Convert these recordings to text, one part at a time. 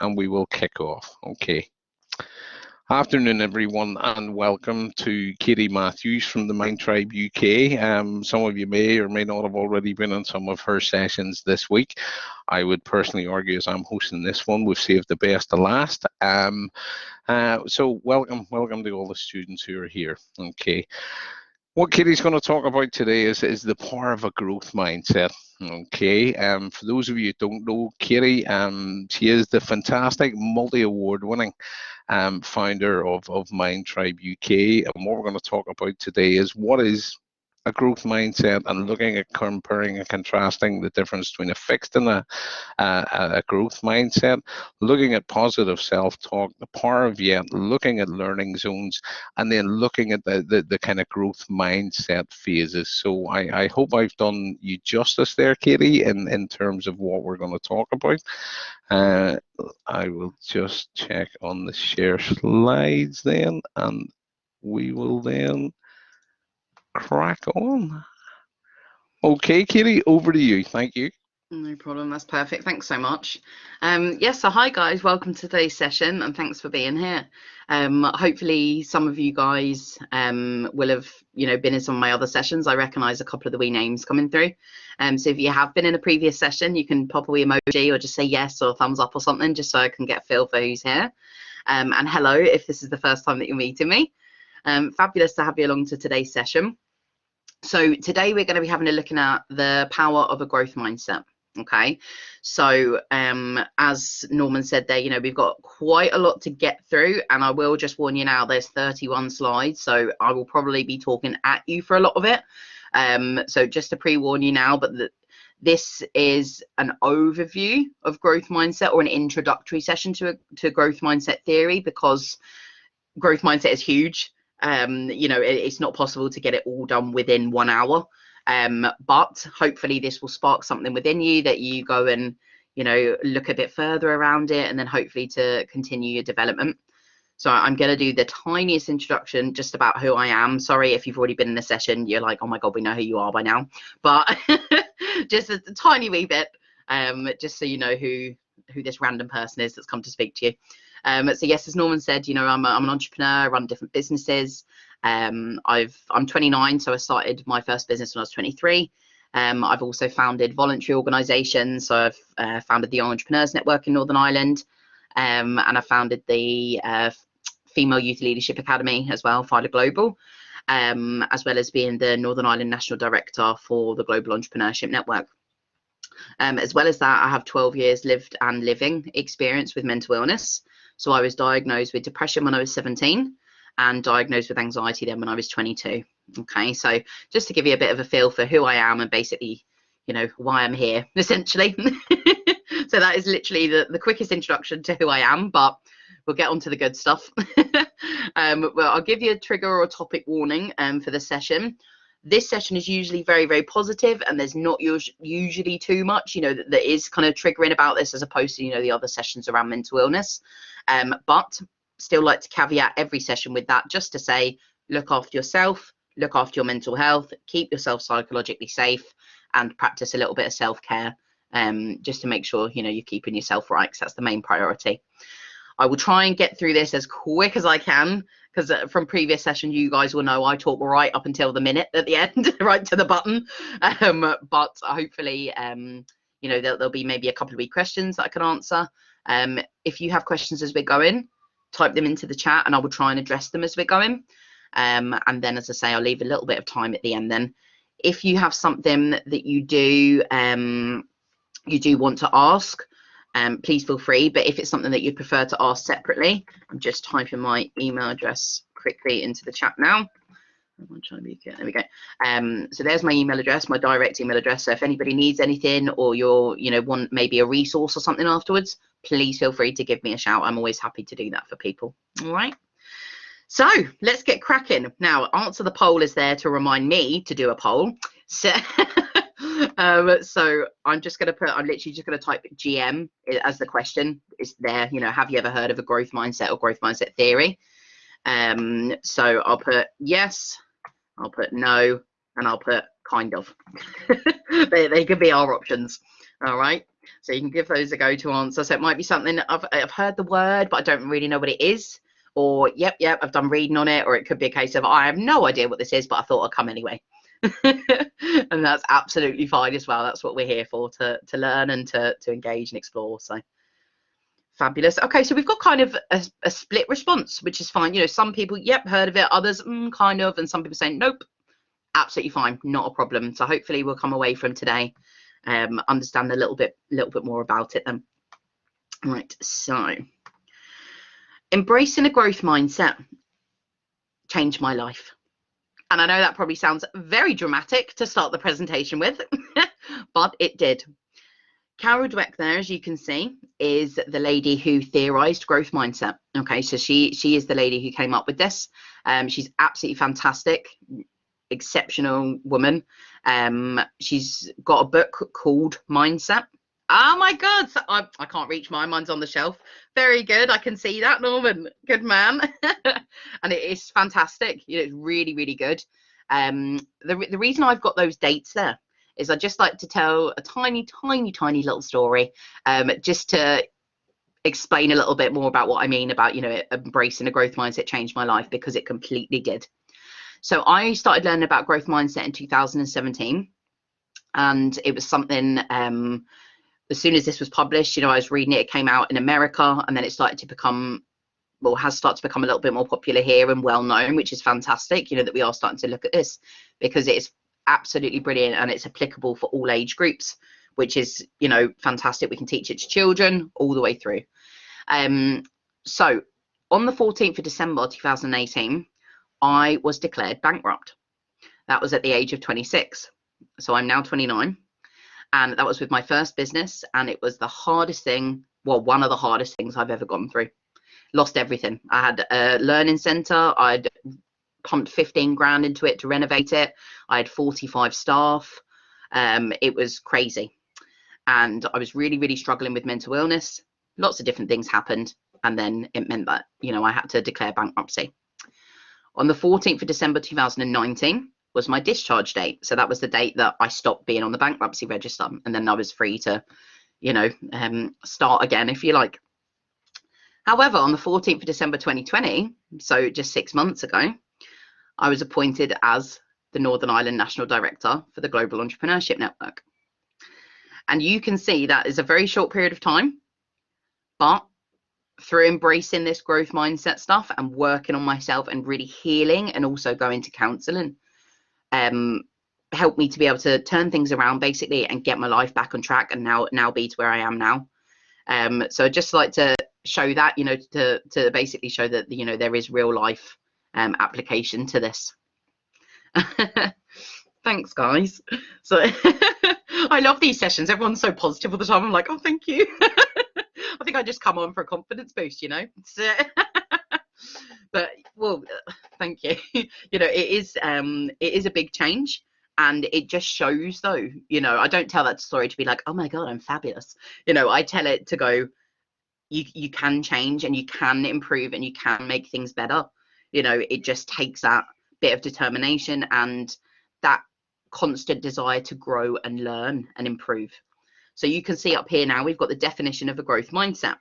and we will kick off. Okay. Afternoon, everyone, and welcome to Katie Matthews from the Mind Tribe UK. Some of you may or may not have already been on some of her sessions this week. I would personally argue, as I'm hosting this one, we've saved the best to last. So welcome to all the students who are here. Okay. What Katie's going to talk about today is the power of a growth mindset. Okay, for those of you who don't know Katie, she is the fantastic multi-award winning founder of Mind Tribe UK. And what we're going to talk about today is what is a growth mindset, and looking at comparing and contrasting the difference between a fixed and a growth mindset, looking at positive self-talk, the power of yet, looking at learning zones, and then looking at the kind of growth mindset phases. So I hope I've done you justice there, Katie, in terms of what we're going to talk about. I will just check on the share slides then, and we will then crack on. Okay, Katie, over to you. Thank you. No problem. That's perfect. Thanks so much. Yes, so hi guys, welcome to today's session and thanks for being here. Hopefully some of you guys will have been in some of my other sessions. I recognize a couple of the wee names coming through. So if you have been in a previous session, you can pop a wee emoji or just say yes or thumbs up or something, just so I can get a feel for who's here. And hello if this is the first time that you're meeting me. Fabulous to have you along to today's session. So today we're going to be having a look at the power of a growth mindset. Okay, so as Norman said there, we've got quite a lot to get through, and I will just warn you now, there's 31 slides, so I will probably be talking at you for a lot of it. So just to pre-warn you now, but this is an overview of growth mindset, or an introductory session to growth mindset theory, because growth mindset is huge. It's not possible to get it all done within 1 hour. But hopefully this will spark something within you that you go and, look a bit further around it, and then hopefully to continue your development. So I'm going to do the tiniest introduction just about who I am. Sorry if you've already been in a session, you're like, oh my God, we know who you are by now. But just a tiny wee bit, just so you know who this random person is that's come to speak to you. So yes, as Norman said, I'm an entrepreneur, I run different businesses. I'm 29, so I started my first business when I was 23. I've also founded voluntary organisations. So I've founded the Young Entrepreneurs Network in Northern Ireland, and I founded the Female Youth Leadership Academy as well, FIDA Global, as well as being the Northern Ireland National Director for the Global Entrepreneurship Network. As well as that, I have 12 years lived and living experience with mental illness. So I was diagnosed with depression when I was 17 and diagnosed with anxiety then when I was 22. Okay, so just to give you a bit of a feel for who I am and basically, why I'm here, essentially. So that is literally the quickest introduction to who I am, but we'll get on to the good stuff. Well, I'll give you a trigger or a topic warning for the session. This session is usually very, very positive, and there's not usually too much, that is kind of triggering about this, as opposed to, the other sessions around mental illness. But still like to caveat every session with that, just to say, look after yourself, look after your mental health, keep yourself psychologically safe, and practice a little bit of self-care, just to make sure, you're keeping yourself right, because that's the main priority. I will try and get through this as quick as I can, because from previous session, you guys will know I talk right up until the minute at the end, right to the button. But hopefully, there'll be maybe a couple of wee questions that I can answer. If you have questions as we're going, type them into the chat, and I will try and address them as we're going. And then, as I say, I'll leave a little bit of time at the end. Then, if you have something that you do want to ask, please feel free. But if it's something that you prefer to ask separately, I'm just typing my email address quickly into the chat now. There we go. So there's my email address, my direct email address. So if anybody needs anything, or want maybe a resource or something afterwards, please feel free to give me a shout. I'm always happy to do that for people. All right. So let's get cracking. Now, answer the poll is there to remind me to do a poll. So, so I'm literally just going to type GM as the question. It's there, have you ever heard of a growth mindset or growth mindset theory? So I'll put yes, I'll put no, and I'll put kind of. they could be our options. All right. So you can give those a go to answer. So it might be something I've heard the word, but I don't really know what it is. Or, yep, I've done reading on it. Or it could be a case of, I have no idea what this is, but I thought I'd come anyway. And that's absolutely fine as well. That's what we're here for, to learn and to engage and explore. So fabulous. Okay, so we've got kind of a split response, which is fine. You know, some people, yep, heard of it. Others, kind of. And some people saying, nope, absolutely fine, not a problem. So hopefully we'll come away from today understand a little bit more about it then. Right, so embracing a growth mindset changed my life. And I know that probably sounds very dramatic to start the presentation with, but it did. Carol Dweck there, as you can see, is the lady who theorized growth mindset. Okay, so she is the lady who came up with this. She's absolutely fantastic, exceptional woman. She's got a book called Mindset. Oh my God, I can't reach mine. Mine's on the shelf. Very good. I can see that, Norman. Good man. And it is fantastic. You know, it's really, really good. The reason I've got those dates there is I just like to tell a tiny little story, just to explain a little bit more about what I mean about, you know, embracing a growth mindset changed my life, because it completely did. So I started learning about growth mindset in 2017, and it was something, as soon as this was published, you know, I was reading it, it came out in America, and then it started to become, well, has started to become a little bit more popular here and well known, which is fantastic, you know, that we are starting to look at this, because it's absolutely brilliant and it's applicable for all age groups, which is, you know, fantastic. We can teach it to children all the way through. So on the 14th of December 2018, I was declared bankrupt. That was at the age of 26. So I'm now 29. And that was with my first business. And it was the hardest thing, well, one of the hardest things I've ever gone through. Lost everything. I had a learning center. I'd pumped 15 grand into it to renovate it. I had 45 staff. It was crazy. And I was really, really struggling with mental illness. Lots of different things happened. And then it meant that, you know, I had to declare bankruptcy. On the 14th of December 2019 was my discharge date. So that was the date that I stopped being on the bankruptcy register. And then I was free to, you know, start again, if you like. However, on the 14th of December 2020, so just 6 months ago, I was appointed as the Northern Ireland National Director for the Global Entrepreneurship Network. And you can see that is a very short period of time, but through embracing this growth mindset stuff and working on myself and really healing, and also going to counseling, helped me to be able to turn things around basically and get my life back on track, and now be to where I am now. So I'd just like to show that, you know, to basically show that, you know, there is real life application to this. Thanks, guys. So I love these sessions. Everyone's so positive all the time. I'm like, oh, thank you. I think I just come on for a confidence boost, you know. So, but well, thank you. You know, it is a big change, and it just shows, though. You know, I don't tell that story to be like, oh my God, I'm fabulous. You know, I tell it to go, you can change and you can improve and you can make things better. You know, it just takes that bit of determination and that constant desire to grow and learn and improve. So you can see up here now, we've got the definition of a growth mindset.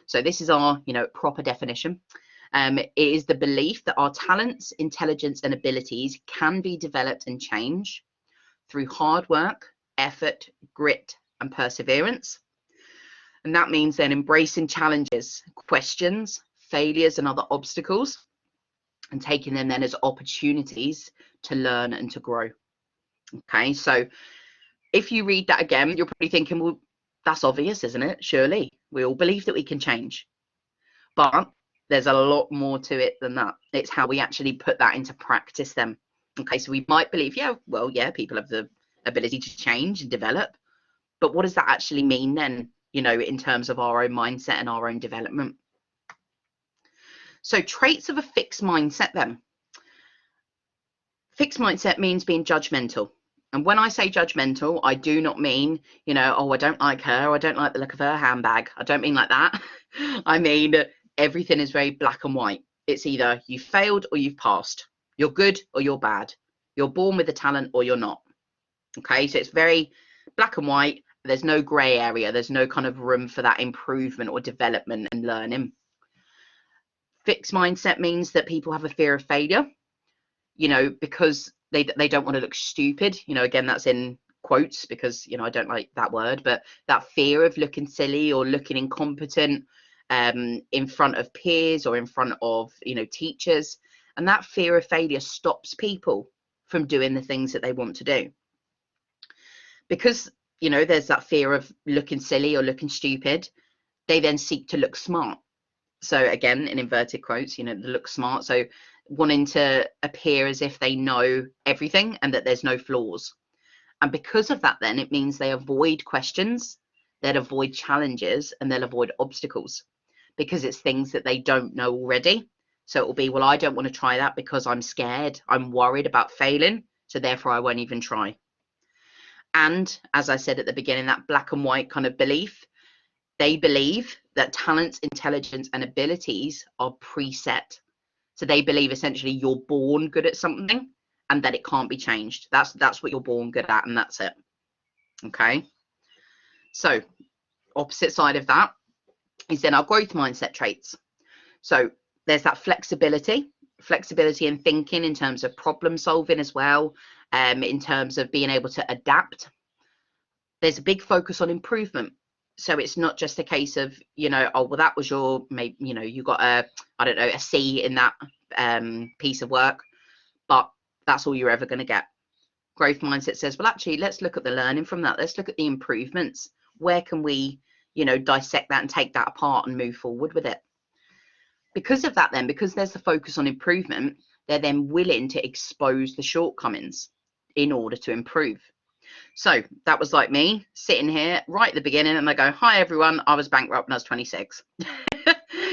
So this is our, you know, proper definition. It is the belief that our talents, intelligence, and abilities can be developed and changed through hard work, effort, grit, and perseverance. And that means then embracing challenges, questions, failures, and other obstacles, and taking them then as opportunities to learn and to grow. Okay, so if you read that again, you're probably thinking, well, that's obvious, isn't it? Surely we all believe that we can change. But there's a lot more to it than that. It's how we actually put that into practice then. Okay, so we might believe, yeah, well, yeah, people have the ability to change and develop. But what does that actually mean then, you know, in terms of our own mindset and our own development? So traits of a fixed mindset then. Fixed mindset means being judgmental. And when I say judgmental, I do not mean, you know, oh, I don't like her, or I don't like the look of her handbag. I don't mean like that. I mean, everything is very black and white. It's either you failed or you've passed. You're good or you're bad. You're born with a talent or you're not. Okay, so it's very black and white, There's no gray area. There's no kind of room for that improvement or development and learning. Fixed mindset means that people have a fear of failure, you know, because they don't want to look stupid. You know, again, that's in quotes because, you know, I don't like that word, but that fear of looking silly or looking incompetent in front of peers or in front of, you know, teachers. And that fear of failure stops people from doing the things that they want to do. Because, you know, there's that fear of looking silly or looking stupid, they then seek to look smart. So again, in inverted quotes, you know, the look smart. So wanting to appear as if they know everything and that there's no flaws. And because of that, then it means they avoid questions, they'll avoid challenges, and they'll avoid obstacles because it's things that they don't know already. So it will be, well, I don't want to try that because I'm scared. I'm worried about failing. So therefore, I won't even try. And as I said at the beginning, that black and white kind of belief, they believe that talents, intelligence, and abilities are preset. So they believe essentially you're born good at something and that it can't be changed. That's what you're born good at, and that's it. Okay. So opposite side of that is then our growth mindset traits. So there's that flexibility in thinking, in terms of problem solving as well, in terms of being able to adapt. There's a big focus on improvement. So it's not just a case of, you know, oh, well, that was your, maybe, you know, you got a, I don't know, a C in that piece of work, but that's all you're ever going to get. Growth mindset says, well, actually, let's look at the learning from that. Let's look at the improvements. Where can we, you know, dissect that and take that apart and move forward with it? Because of that, then, because there's the focus on improvement, they're then willing to expose the shortcomings in order to improve. So that was like me sitting here right at the beginning and I go, hi, everyone. I was bankrupt when I was 26.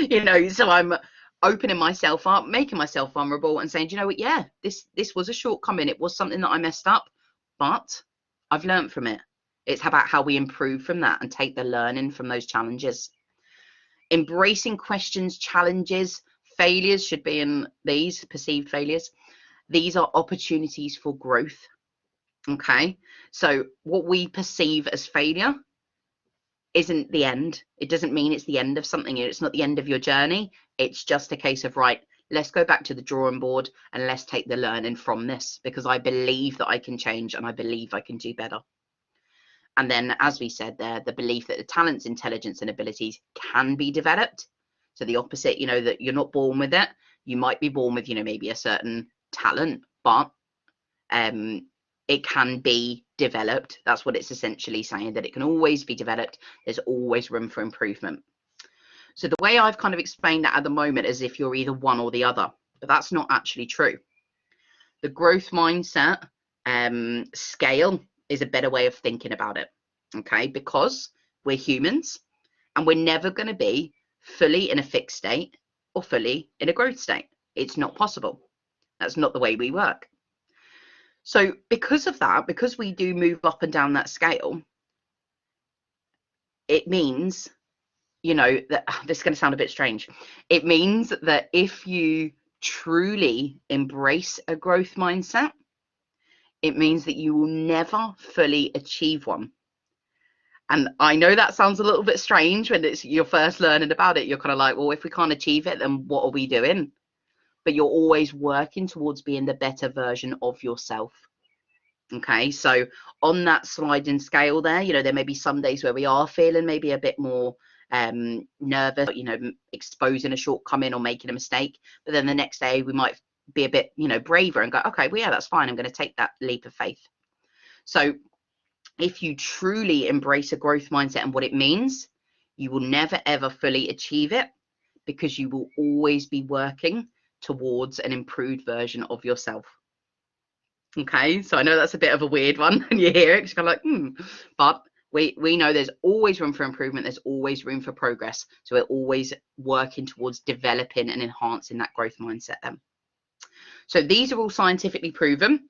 You know, so I'm opening myself up, making myself vulnerable and saying, you know what? Yeah, this was a shortcoming. It was something that I messed up, but I've learned from it. It's about how we improve from that and take the learning from those challenges. Embracing questions, challenges, failures should be in these perceived failures. These are opportunities for growth. Okay, so what we perceive as failure isn't the end. It doesn't mean it's the end of something. It's not the end of your journey. It's just a case of, right, let's go back to the drawing board and let's take the learning from this, because I believe that I can change and I believe I can do better. And then, as we said there, the belief that the talents, intelligence, and abilities can be developed. So the opposite, you know, that you're not born with it. You might be born with, you know, maybe a certain talent, but it can be developed. That's what it's essentially saying, that it can always be developed. There's always room for improvement. So the way I've kind of explained that at the moment is if you're either one or the other, but that's not actually true. The growth mindset scale is a better way of thinking about it, okay? Because we're humans and we're never going to be fully in a fixed state or fully in a growth state. It's not possible. That's not the way we work. So because of that, because we do move up and down that scale, it means, you know, that this is going to sound a bit strange. It means that if you truly embrace a growth mindset, it means that you will never fully achieve one. And I know that sounds a little bit strange when it's you're first learning about it. You're kind of like, well, if we can't achieve it, then what are we doing? But you're always working towards being the better version of yourself. Okay, so on that sliding scale there, you know, there may be some days where we are feeling maybe a bit more nervous, you know, exposing a shortcoming or making a mistake. But then the next day we might be a bit, you know, braver and go, okay, well, yeah, that's fine. I'm going to take that leap of faith. So if you truly embrace a growth mindset and what it means, you will never, ever fully achieve it, because you will always be working towards an improved version of yourself. Okay, so I know that's a bit of a weird one when you hear it, it's kind of like, but we know there's always room for improvement. There's always room for progress. So we're always working towards developing and enhancing that growth mindset then. So these are all scientifically proven.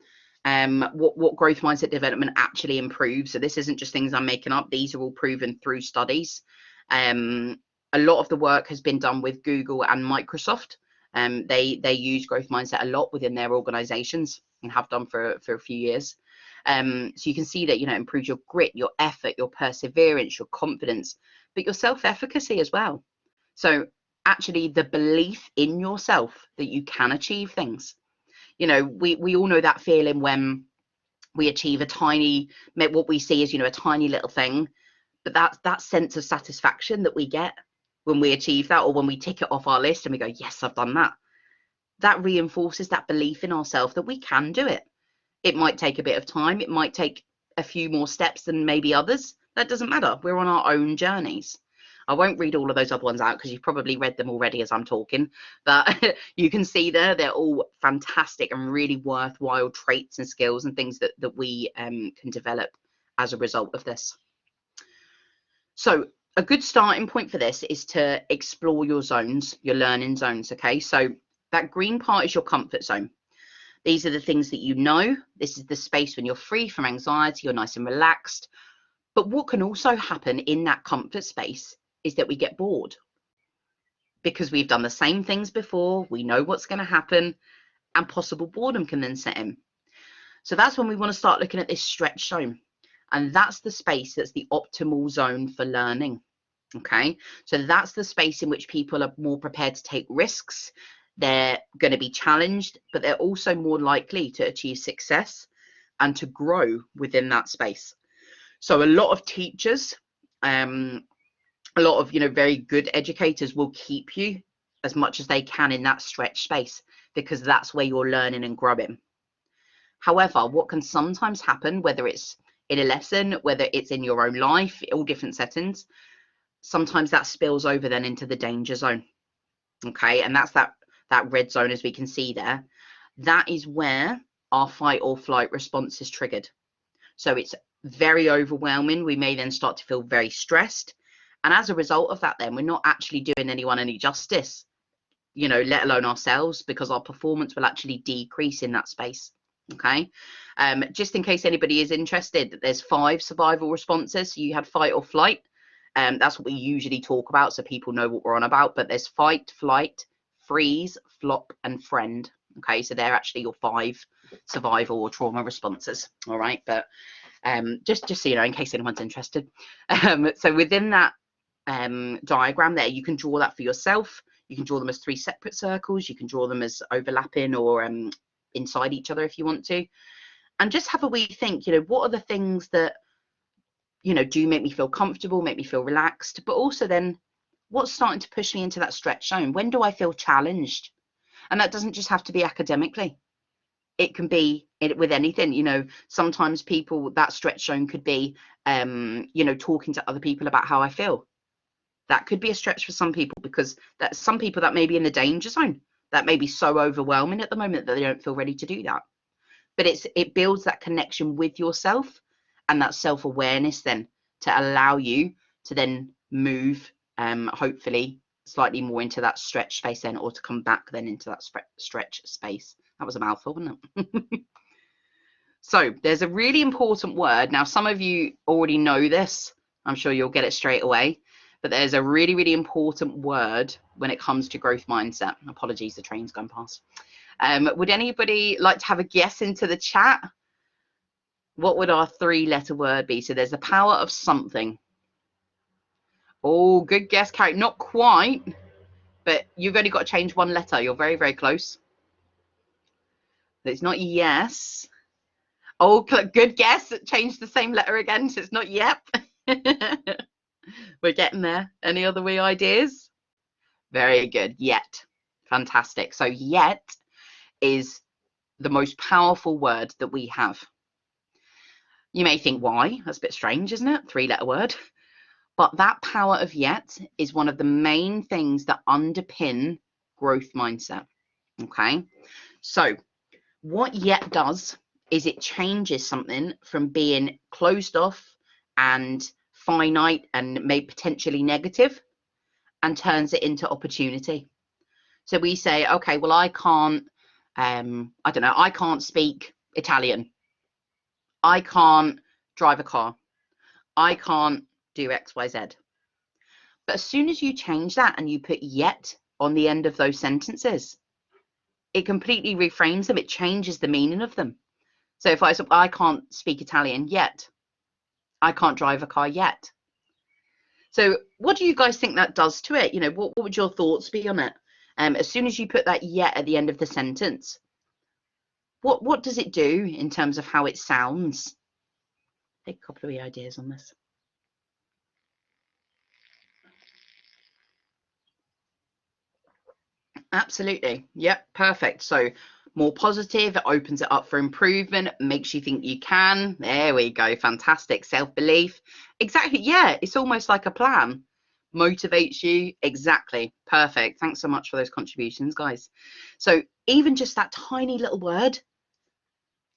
What growth mindset development actually improves. So this isn't just things I'm making up. These are all proven through studies. A lot of the work has been done with Google and Microsoft. They use growth mindset a lot within their organizations and have done for a few years. So you can see that, it improves your grit, your effort, your perseverance, your confidence, but your self-efficacy as well. So actually the belief in yourself that you can achieve things. We all know that feeling when we achieve what we see as, a tiny little thing, but that sense of satisfaction that we get when we achieve that, or when we tick it off our list and we go, yes, I've done that. That reinforces that belief in ourselves that we can do it. It might take a bit of time. It might take a few more steps than maybe others. That doesn't matter. We're on our own journeys. I won't read all of those other ones out because you've probably read them already as I'm talking, but you can see they're all fantastic and really worthwhile traits and skills and things that we can develop as a result of this. So a good starting point for this is to explore your zones, your learning zones. Okay, so that green part is your comfort zone. These are the things that you know. This is the space when you're free from anxiety, you're nice and relaxed. But what can also happen in that comfort space is that we get bored because we've done the same things before. We know what's going to happen, and possible boredom can then set in. So that's when we want to start looking at this stretch zone. And that's the space that's the optimal zone for learning. Okay, so that's the space in which people are more prepared to take risks. They're going to be challenged, but they're also more likely to achieve success and to grow within that space. So a lot of teachers, a lot of very good educators will keep you as much as they can in that stretch space, because that's where you're learning and growing. However, what can sometimes happen, whether it's in a lesson, whether it's in your own life, all different settings, sometimes that spills over then into the danger zone. Okay, and that's that red zone, as we can see there. That is where our fight or flight response is triggered. So it's very overwhelming. We may then start to feel very stressed. And as a result of that, then we're not actually doing anyone any justice, let alone ourselves, because our performance will actually decrease in that space. Okay, just in case anybody is interested, there's 5 survival responses. So you had fight or flight. That's what we usually talk about, so people know what we're on about. But there's fight, flight, freeze, flop, and friend. Okay, so they're actually your 5 survival or trauma responses. All right, but just so you know, in case anyone's interested. So within that diagram there, you can draw that for yourself. You can draw them as 3 separate circles. You can draw them as overlapping or inside each other if you want to. And just have a wee think, what are the things that, do make me feel comfortable, make me feel relaxed, but also then what's starting to push me into that stretch zone? When do I feel challenged? And that doesn't just have to be academically. It can be with anything. Sometimes people, that stretch zone could be, talking to other people about how I feel. That could be a stretch for some people, because some people that may be in the danger zone. That may be so overwhelming at the moment that they don't feel ready to do that. But it builds that connection with yourself and that self-awareness then to allow you to then move, hopefully, slightly more into that stretch space then, or to come back then into that stretch space. That was a mouthful, wasn't it? So there's a really important word. Now, some of you already know this. I'm sure you'll get it straight away. But there's a really, really important word when it comes to growth mindset. Apologies, the train's gone past. Would anybody like to have a guess into the chat? What would our 3-letter word be? So there's the power of something. Oh, good guess, Carrie. Not quite, but you've only got to change 1 letter. You're very, very close. It's not yes. Oh, good guess. Change the same letter again, so it's not yep. We're getting there. Any other wee ideas? Very good. Yet. Fantastic. So yet is the most powerful word that we have. You may think, why? That's a bit strange, isn't it? 3-letter word. But that power of yet is one of the main things that underpin growth mindset. Okay. So what yet does is it changes something from being closed off and finite and maybe potentially negative, and turns it into opportunity. So we say, okay, well, I can't, I don't know, I can't speak Italian. I can't drive a car. I can't do X, Y, Z. But as soon as you change that and you put yet on the end of those sentences, it completely reframes them. It changes the meaning of them. So if I can't speak Italian yet, I can't drive a car yet. So what do you guys think that does to it? You know, what would your thoughts be on it? As soon as you put that yet at the end of the sentence, what does it do in terms of how it sounds? Take a couple of ideas on this. Absolutely. Yep, perfect. So more positive, it opens it up for improvement, makes you think you can. There we go. Fantastic. Self-belief. Exactly. Yeah, it's almost like a plan. Motivates you. Exactly. Perfect. Thanks so much for those contributions, guys. So even just that tiny little word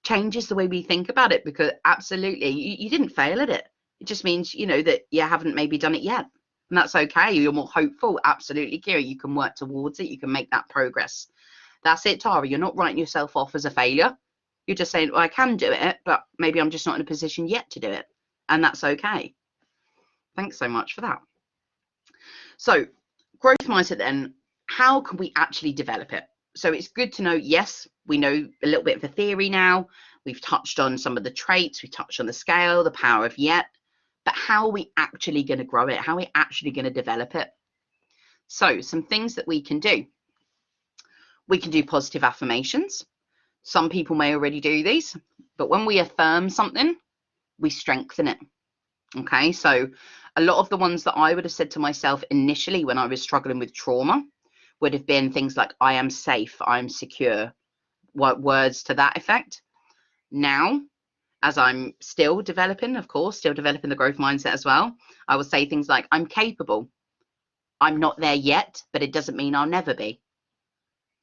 changes the way we think about it, because absolutely, you didn't fail at it. It just means, you know, that you haven't maybe done it yet. And that's okay. You're more hopeful. Absolutely, Kira. You can work towards it. You can make that progress. That's it, Tara. You're not writing yourself off as a failure. You're just saying, well, I can do it, but maybe I'm just not in a position yet to do it. And that's okay. Thanks so much for that. So growth mindset then, how can we actually develop it? So it's good to know, yes, we know a little bit of the theory now. We've touched on some of the traits. We touched on the scale, the power of yet. But how are we actually going to grow it? How are we actually going to develop it? So some things that we can do. We can do positive affirmations. Some people may already do these, but when we affirm something, we strengthen it. Okay, so a lot of the ones that I would have said to myself initially when I was struggling with trauma would have been things like, I am safe, I'm secure, words to that effect. Now, as I'm still developing, of course, still developing the growth mindset as well, I will say things like, I'm capable. I'm not there yet, but it doesn't mean I'll never be.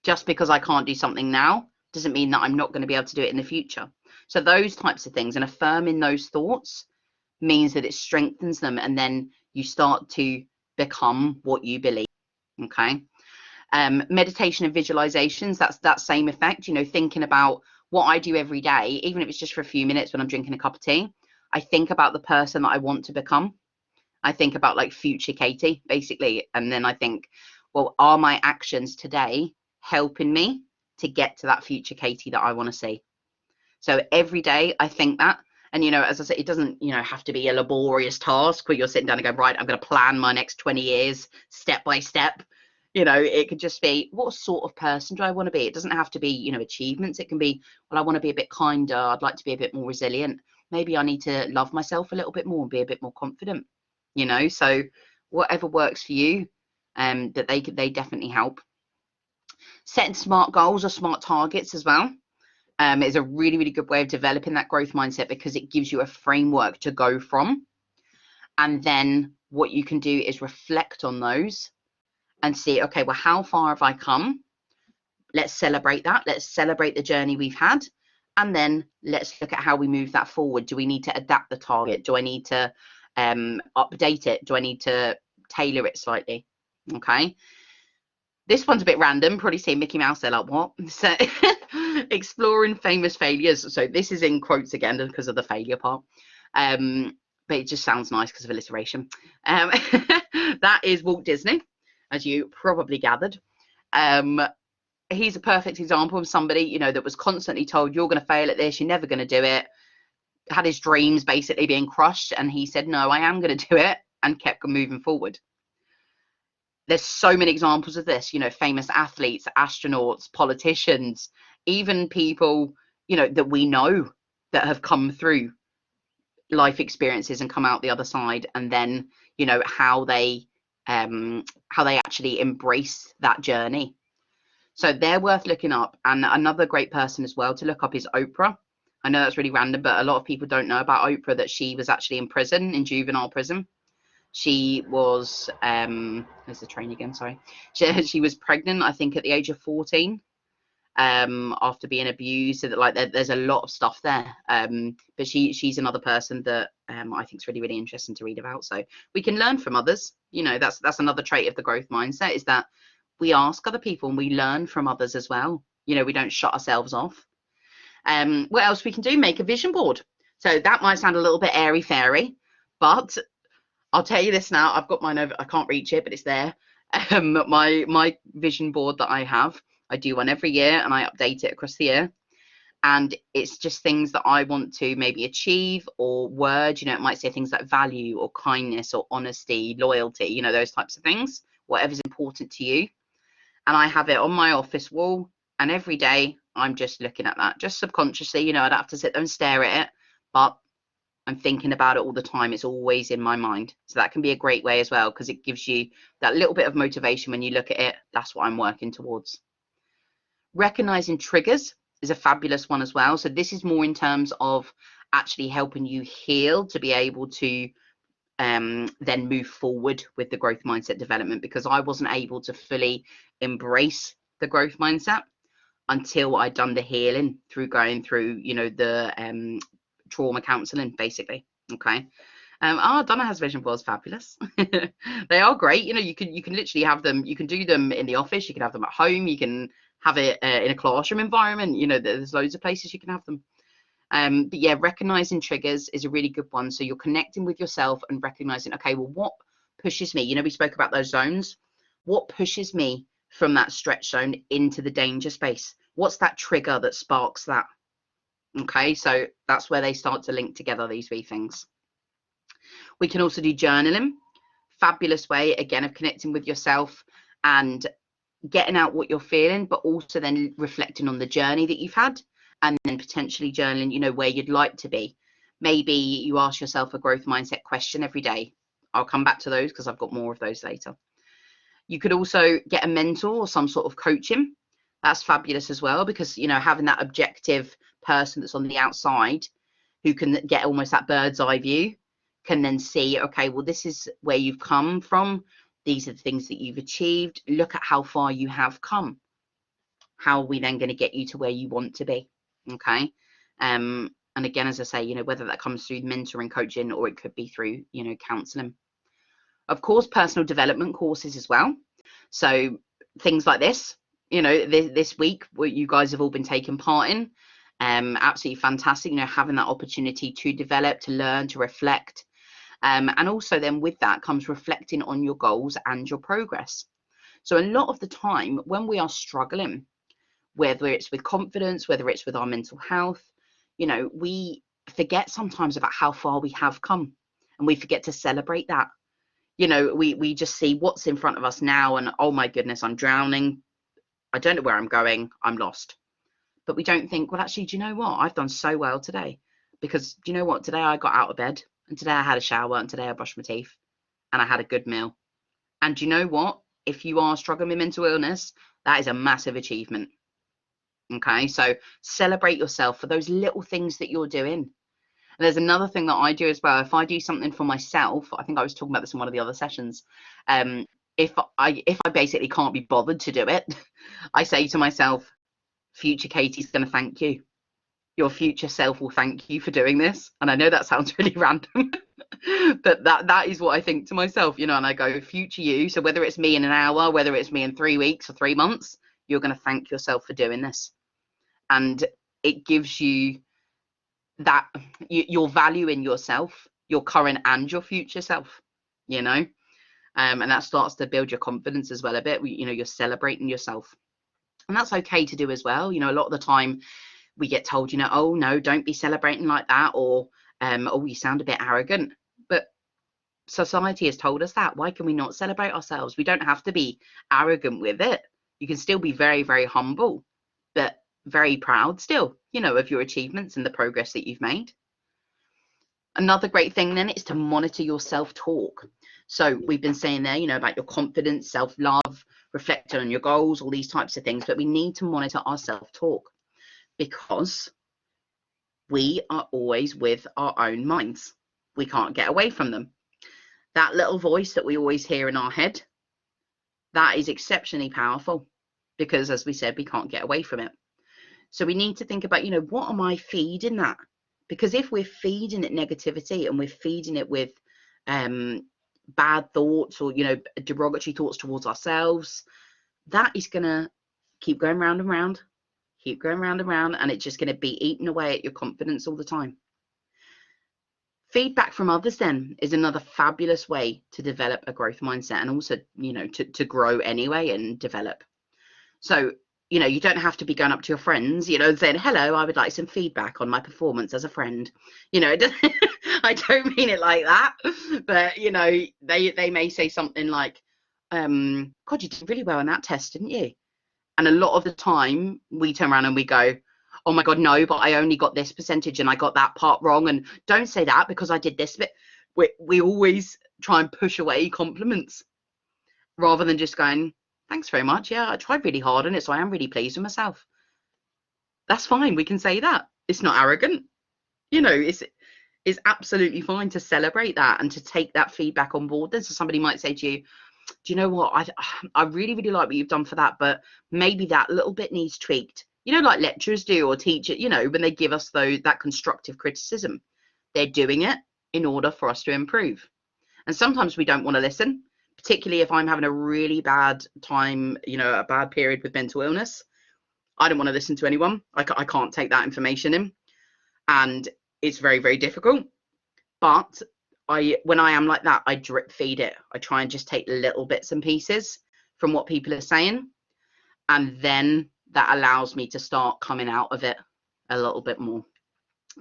Just because I can't do something now doesn't mean that I'm not going to be able to do it in the future. So those types of things, and affirming those thoughts means that it strengthens them, and then you start to become what you believe. Okay. Meditation and visualizations, that's that same effect. You know, thinking about what I do every day, even if it's just for a few minutes when I'm drinking a cup of tea, I think about the person that I want to become. I think about like future Katie, basically. And then I think, well, are my actions today helping me to get to that future Katie that I want to see? So every day I think that. And, you know, as I said, it doesn't, you know, have to be a laborious task where you're sitting down and go, right, I'm going to plan my next 20 years step by step. You know, it could just be, what sort of person do I want to be? It doesn't have to be, you know, achievements. It can be, well, I want to be a bit kinder. I'd like to be a bit more resilient. Maybe I need to love myself a little bit more and be a bit more confident, you know. So whatever works for you, that they definitely help. Setting smart goals or smart targets as well. Is a really, really good way of developing that growth mindset, because it gives you a framework to go from. And then what you can do is reflect on those and see, okay, well, how far have I come? Let's celebrate that. Let's celebrate the journey we've had. And then let's look at how we move that forward. Do we need to adapt the target? Do I need to update it? Do I need to tailor it slightly? Okay. This one's a bit random. Probably see Mickey Mouse there like, what? So exploring famous failures. So this is in quotes again because of the failure part. But it just sounds nice because of alliteration. That is Walt Disney, as you probably gathered. He's a perfect example of somebody, you know, that was constantly told, you're going to fail at this, you're never going to do it. Had his dreams basically being crushed, and he said, no, I am going to do it, and kept moving forward. There's so many examples of this, you know, famous athletes, astronauts, politicians, even people, you know, that we know that have come through life experiences and come out the other side, and then, you know, how they actually embrace that journey. So they're worth looking up. And another great person as well to look up is Oprah. I know that's really random, but a lot of people don't know about Oprah, that she was actually in prison, in juvenile prison. She was, there's the train again, sorry. She was pregnant, I think, at the age of 14, after being abused. So that, like, there's a lot of stuff there. But she's another person that I think is really, really interesting to read about. So we can learn from others. You know, that's another trait of the growth mindset, is that we ask other people and we learn from others as well. You know, we don't shut ourselves off. What else we can do? Make a vision board. So that might sound a little bit airy fairy, but I'll tell you this now. I've got mine over. I can't reach it, but it's there. My vision board that I have. I do one every year and I update it across the year. And it's just things that I want to maybe achieve, or words, it might say things like value or kindness or honesty, loyalty, those types of things, whatever's important to you. And I have it on my office wall, and every day I'm just looking at that, just subconsciously. I don't have to sit there and stare at it, but I'm thinking about it all the time. It's always in my mind. So that can be a great way as well, because it gives you that little bit of motivation when you look at it. That's what I'm working towards. Recognizing triggers is a fabulous one as well. So this is more in terms of actually helping you heal to be able to then move forward with the growth mindset development, because I wasn't able to fully embrace the growth mindset until I'd done the healing through going through, the trauma counseling, basically. Okay. Donna has vision boards. Fabulous. They are great. You can literally have them. You can do them in the office. You can have them at home. You can have it in a classroom environment. There's loads of places you can have them. But yeah, recognizing triggers is a really good one. So you're connecting with yourself and recognizing, okay, well, what pushes me? We spoke about those zones. What pushes me from that stretch zone into the danger space? What's that trigger that sparks that? Okay, so that's where they start to link together, these three things. We can also do journaling. Fabulous way, again, of connecting with yourself and getting out what you're feeling, but also then reflecting on the journey that you've had, and then potentially journaling, where you'd like to be. Maybe you ask yourself a growth mindset question every day. I'll come back to those because I've got more of those later. You could also get a mentor or some sort of coaching. That's fabulous as well, because, having that objective person that's on the outside who can get almost that bird's eye view, can then see, okay, well, this is where you've come from. These are the things that you've achieved. Look at how far you have come. How are we then going to get you to where you want to be? Okay. And again, as I say, whether that comes through mentoring, coaching, or it could be through, counseling. Of course, personal development courses as well. So things like this, this week, what you guys have all been taking part in, absolutely fantastic, having that opportunity to develop, to learn, to reflect. And also then with that comes reflecting on your goals and your progress. So a lot of the time when we are struggling, whether it's with confidence, whether it's with our mental health, we forget sometimes about how far we have come, and we forget to celebrate that. We just see what's in front of us now, and oh my goodness, I'm drowning. I don't know where I'm going. I'm lost. But we don't think, well, actually, do you know what? I've done so well today, because do you know what? Today I got out of bed, and today I had a shower, and today I brushed my teeth, and I had a good meal. And do you know what? If you are struggling with mental illness, that is a massive achievement. Okay, so celebrate yourself for those little things that you're doing. And there's another thing that I do as well. If I do something for myself, I think I was talking about this in one of the other sessions. If I basically can't be bothered to do it, I say to myself, future Katie's going to thank you. Your future self will thank you for doing this. And I know that sounds really random, but that is what I think to myself, and I go, future you. So whether it's me in an hour, whether it's me in 3 weeks or 3 months, you're going to thank yourself for doing this. And it gives you that your value in yourself, your current and your future self, and that starts to build your confidence as well a bit. You're celebrating yourself, and that's okay to do as well. A lot of the time we get told, oh no, don't be celebrating like that, or oh, you sound a bit arrogant. But society has told us that. Why can we not celebrate ourselves? We don't have to be arrogant with it. You can still be very, very humble, but very proud still, of your achievements and the progress that you've made. Another great thing then is to monitor your self-talk. So we've been saying there, about your confidence, self-love, reflect on your goals, all these types of things, but we need to monitor our self-talk, because we are always with our own minds. We can't get away from them. That little voice that we always hear in our head, that is exceptionally powerful, because as we said, we can't get away from it. So we need to think about, what am I feeding that? Because if we're feeding it negativity, and we're feeding it with bad thoughts, or, derogatory thoughts towards ourselves, that is going to keep going round and round, and it's just going to be eating away at your confidence all the time. Feedback from others then is another fabulous way to develop a growth mindset, and also, to grow anyway and develop. So you know, you don't have to be going up to your friends, you know, and saying, hello, I would like some feedback on my performance as a friend. You know, I don't mean it like that, but, you know, they may say something like, God, you did really well on that test, didn't you? And a lot of the time we turn around and we go, oh my God, no, but I only got this percentage and I got that part wrong. And don't say that because I did this bit. We always try and push away compliments rather than just going, thanks very much. Yeah, I tried really hard on it, so I am really pleased with myself. That's fine. We can say that. It's not arrogant. You know, it's absolutely fine to celebrate that and to take that feedback on board. Then so somebody might say to you, do you know what? I really, really like what you've done for that, but maybe that little bit needs tweaked. You know, like lecturers do or teachers, you know, when they give us that constructive criticism, they're doing it in order for us to improve. And sometimes we don't want to listen, particularly if I'm having a really bad time, you know, a bad period with mental illness. I don't want to listen to anyone. I can't take that information in. And it's very, very difficult. But when I am like that, I drip feed it. I try and just take little bits and pieces from what people are saying. And then that allows me to start coming out of it a little bit more.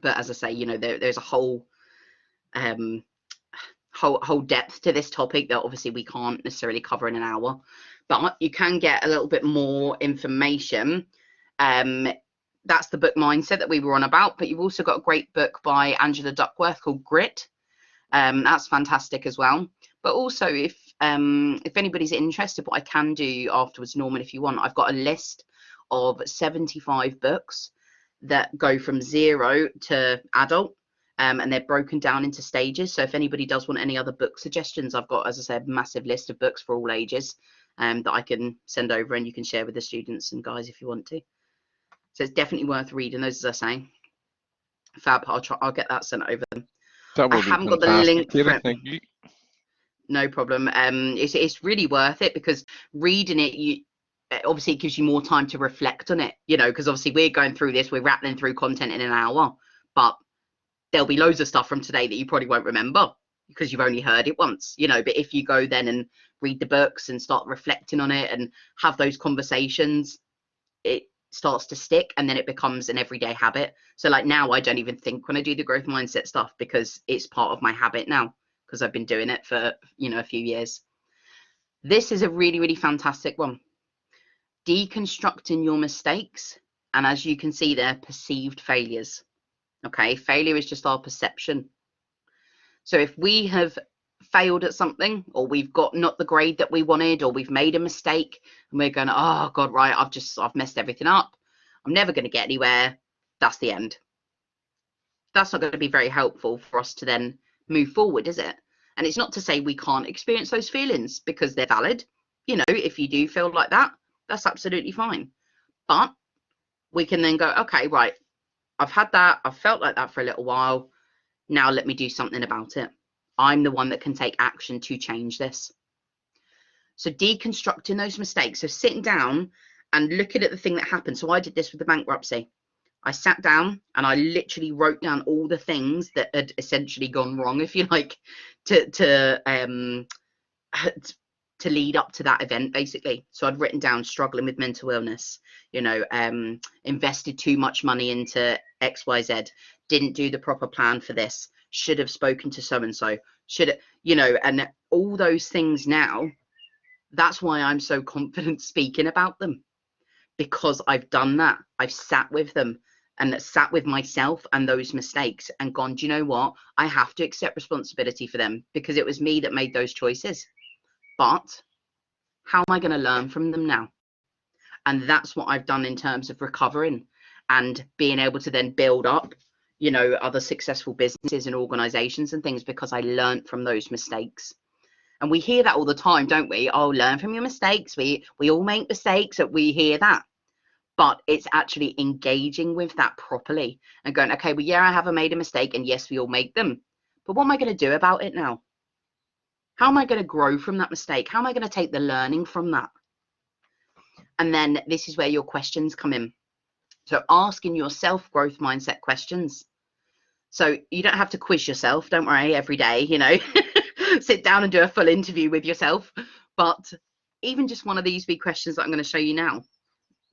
But as I say, you know, there's a whole depth to this topic that obviously we can't necessarily cover in an hour, but you can get a little bit more information. That's the book Mindset that we were on about, but you've also got a great book by Angela Duckworth called Grit. That's fantastic as well. But also if anybody's interested, what I can do afterwards, Norman, if you want, I've got a list of 75 books that go from 0 to adult. And they're broken down into stages. So if anybody does want any other book suggestions, I've got, as I said, a massive list of books for all ages that I can send over and you can share with the students and guys if you want to. So it's definitely worth reading those, as I say. Fab, I'll get that sent over them. That would be haven't got the fantastic, link Katie. for it. Thank you. No problem. It's really worth it because reading it, obviously it gives you more time to reflect on it, you know, because obviously we're going through this, we're rattling through content in an hour, but there'll be loads of stuff from today that you probably won't remember because you've only heard it once, you know. But if you go then and read the books and start reflecting on it and have those conversations, it starts to stick and then it becomes an everyday habit. So like now I don't even think when I do the growth mindset stuff because it's part of my habit now because I've been doing it for, you know, a few years. This is a really, really fantastic one. Deconstructing your mistakes. And as you can see there, perceived failures. Okay, failure is just our perception. So if we have failed at something or we've got not the grade that we wanted or we've made a mistake and we're going, oh God, right, I've messed everything up. I'm never going to get anywhere. That's the end. That's not going to be very helpful for us to then move forward, is it? And it's not to say we can't experience those feelings because they're valid. You know, if you do feel like that, that's absolutely fine. But we can then go, okay, right, I've had that. I've felt like that for a little while. Now let me do something about it. I'm the one that can take action to change this. So deconstructing those mistakes. So sitting down and looking at the thing that happened. So I did this with the bankruptcy. I sat down and I literally wrote down all the things that had essentially gone wrong, if you like, to lead up to that event, basically. So I'd written down struggling with mental illness, you know, invested too much money into XYZ, didn't do the proper plan for this, should have spoken to so-and-so, should have, you know, and all those things now. That's why I'm so confident speaking about them, because I've done that. I've sat with them and sat with myself and those mistakes and gone, do you know what? I have to accept responsibility for them because it was me that made those choices. But how am I going to learn from them now? And that's what I've done in terms of recovering and being able to then build up, you know, other successful businesses and organizations and things because I learned from those mistakes. And we hear that all the time, don't we? Oh, learn from your mistakes. We all make mistakes. We hear that. But it's actually engaging with that properly and going, okay, well, yeah, I have made a mistake. And yes, we all make them. But what am I going to do about it now? How am I going to grow from that mistake? How am I going to take the learning from that? And then this is where your questions come in. So asking yourself growth mindset questions. So you don't have to quiz yourself, don't worry, every day, you know, sit down and do a full interview with yourself. But even just one of these big questions that I'm going to show you now.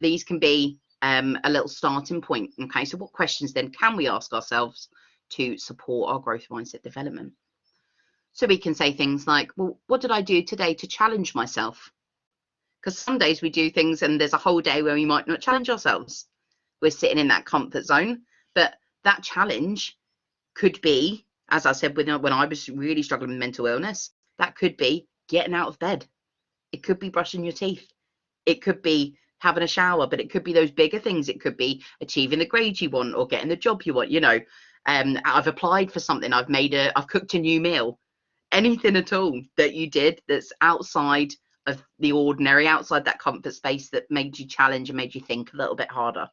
these can be a little starting point. Okay, so what questions then can we ask ourselves to support our growth mindset development? So we can say things like, well, what did I do today to challenge myself? Because some days we do things and there's a whole day where we might not challenge ourselves. We're sitting in that comfort zone. But that challenge could be, as I said, when I was really struggling with mental illness, that could be getting out of bed. It could be brushing your teeth. It could be having a shower, but it could be those bigger things. It could be achieving the grade you want or getting the job you want. I've applied for something. I've cooked a new meal. Anything at all that you did that's outside of the ordinary, outside that comfort space, that made you challenge and made you think a little bit harder.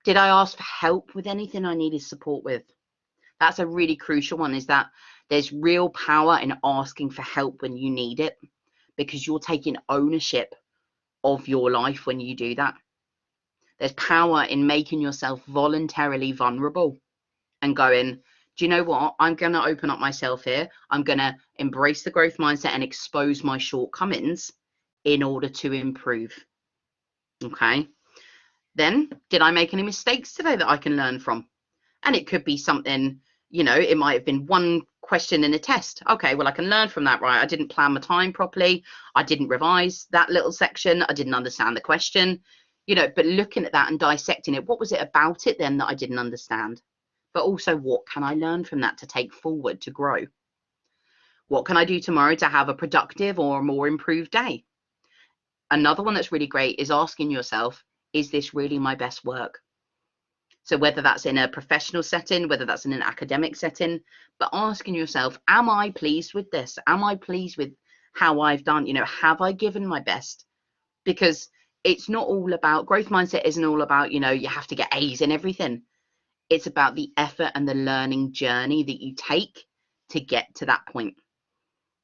Did I ask for help with anything I needed support with? That's a really crucial one, is that there's real power in asking for help when you need it, because you're taking ownership of your life when you do that. There's power in making yourself voluntarily vulnerable and going, do you know what? I'm going to open up myself here. I'm going to embrace the growth mindset and expose my shortcomings in order to improve. Okay. Then, did I make any mistakes today that I can learn from? And it could be something, it might have been one question in a test. Okay, well, I can learn from that, right? I didn't plan my time properly. I didn't revise that little section. I didn't understand the question, but looking at that and dissecting it, what was it about it then that I didn't understand? But also, what can I learn from that to take forward to grow? What can I do tomorrow to have a productive or a more improved day? Another one that's really great is asking yourself, is this really my best work? So whether that's in a professional setting, whether that's in an academic setting, but asking yourself, am I pleased with this? Am I pleased with how I've done? Have I given my best? Because it's not all about, growth mindset isn't all about, you have to get A's in everything. It's about the effort and the learning journey that you take to get to that point.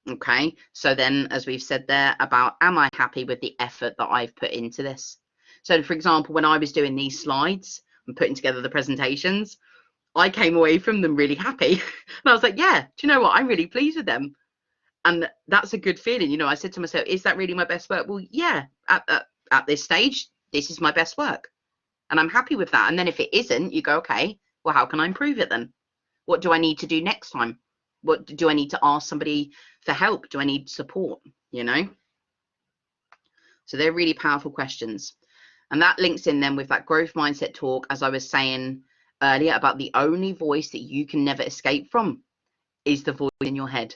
Okay, so then, as we've said there, about, am I happy with the effort that I've put into this? So, for example, when I was doing these slides and putting together the presentations, I came away from them really happy. And I was like, yeah, do you know what? I'm really pleased with them. And that's a good feeling. I said to myself, is that really my best work? Well, yeah, at this stage, this is my best work. And I'm happy with that. And then if it isn't, you go, okay, well, how can I improve it then? What do I need to do next time? What do I need to ask somebody for help? Do I need support? So they're really powerful questions. And that links in then with that growth mindset talk, as I was saying earlier, about the only voice that you can never escape from is the voice in your head.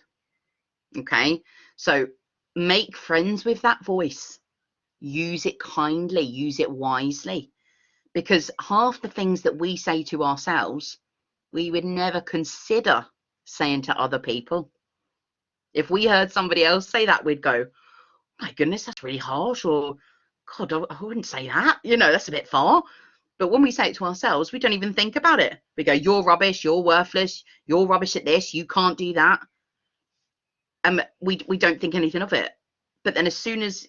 Okay, so make friends with that voice. Use it kindly, use it wisely, because half the things that we say to ourselves, we would never consider saying to other people. If we heard somebody else say that, we'd go, my goodness, that's really harsh, or God, I wouldn't say that, that's a bit far. But when we say it to ourselves, we don't even think about it. We go, you're rubbish, you're worthless, you're rubbish at this, you can't do that. And we don't think anything of it. But then as soon as,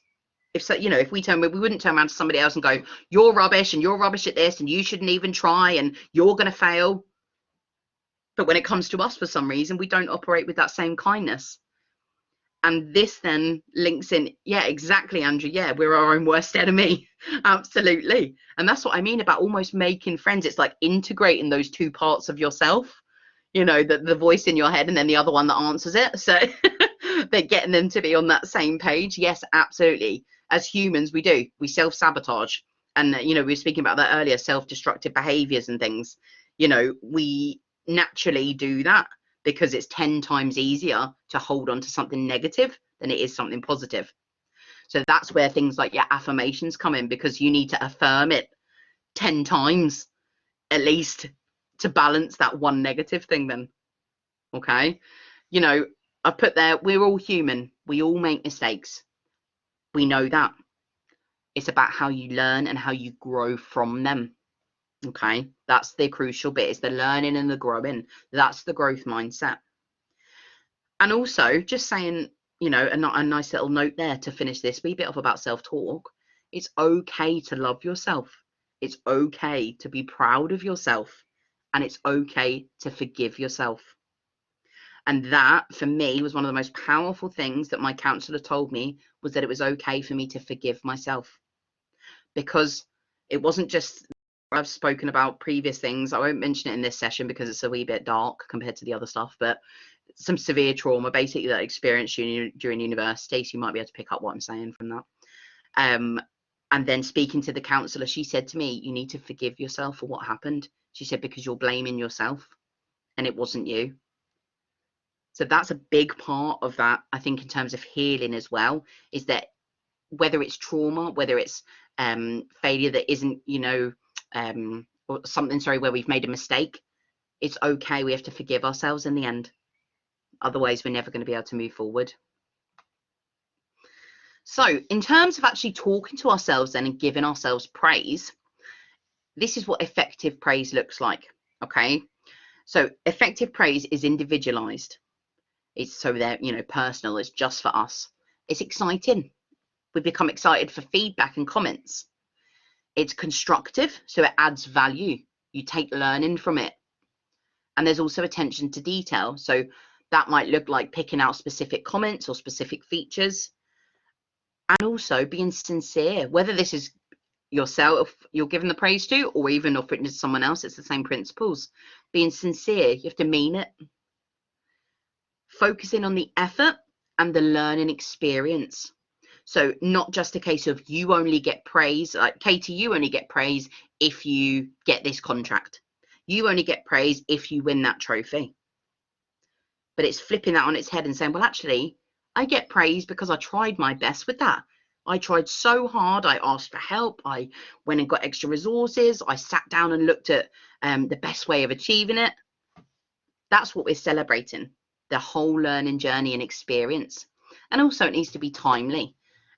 if we wouldn't turn around to somebody else and go, you're rubbish and you're rubbish at this and you shouldn't even try and you're going to fail. But when it comes to us, for some reason, we don't operate with that same kindness. And this then links in, yeah, exactly, Andrew. Yeah, we're our own worst enemy. Absolutely. And that's what I mean about almost making friends. It's like integrating those two parts of yourself, the voice in your head and then the other one that answers it. So they're getting them to be on that same page. Yes, absolutely. As humans, we self-sabotage. And, we were speaking about that earlier, self-destructive behaviors and things. We naturally do that, because it's 10 times easier to hold on to something negative than it is something positive. So that's where things like your affirmations come in, because you need to affirm it 10 times at least to balance that one negative thing then. Okay. I put there, we're all human. We all make mistakes. We know that. It's about how you learn and how you grow from them. Okay. That's the crucial bit. It's the learning and the growing. That's the growth mindset. And also, just saying, a nice little note there to finish this wee bit off about self-talk. It's okay to love yourself. It's okay to be proud of yourself. And it's okay to forgive yourself. And that, for me, was one of the most powerful things that my counselor told me, was that it was okay for me to forgive myself. because it wasn't just, I've spoken about previous things. I won't mention it in this session because it's a wee bit dark compared to the other stuff, but some severe trauma basically that I experienced during university. So you might be able to pick up what I'm saying from that. And then speaking to the counsellor, she said to me, you need to forgive yourself for what happened. She said, because you're blaming yourself and it wasn't you. So that's a big part of that, I think, in terms of healing as well, is that whether it's trauma, whether it's failure that isn't, or something, where we've made a mistake, it's okay. We have to forgive ourselves in the end. Otherwise, we're never going to be able to move forward. So in terms of actually talking to ourselves then and giving ourselves praise, this is what effective praise looks like. Okay. So effective praise is individualized. It's so that, personal. It's just for us. It's exciting. We become excited for feedback and comments. It's constructive, so it adds value. You take learning from it. And there's also attention to detail. So that might look like picking out specific comments or specific features. And also being sincere, whether this is yourself you're giving the praise to, or even if it's someone else, it's the same principles. Being sincere, you have to mean it. Focusing on the effort and the learning experience. So not just a case of you only get praise, like Katie, you only get praise if you get this contract. You only get praise if you win that trophy. But it's flipping that on its head and saying, well, actually, I get praise because I tried my best with that. I tried so hard. I asked for help. I went and got extra resources. I sat down and looked at the best way of achieving it. That's what we're celebrating, the whole learning journey and experience. And also it needs to be timely.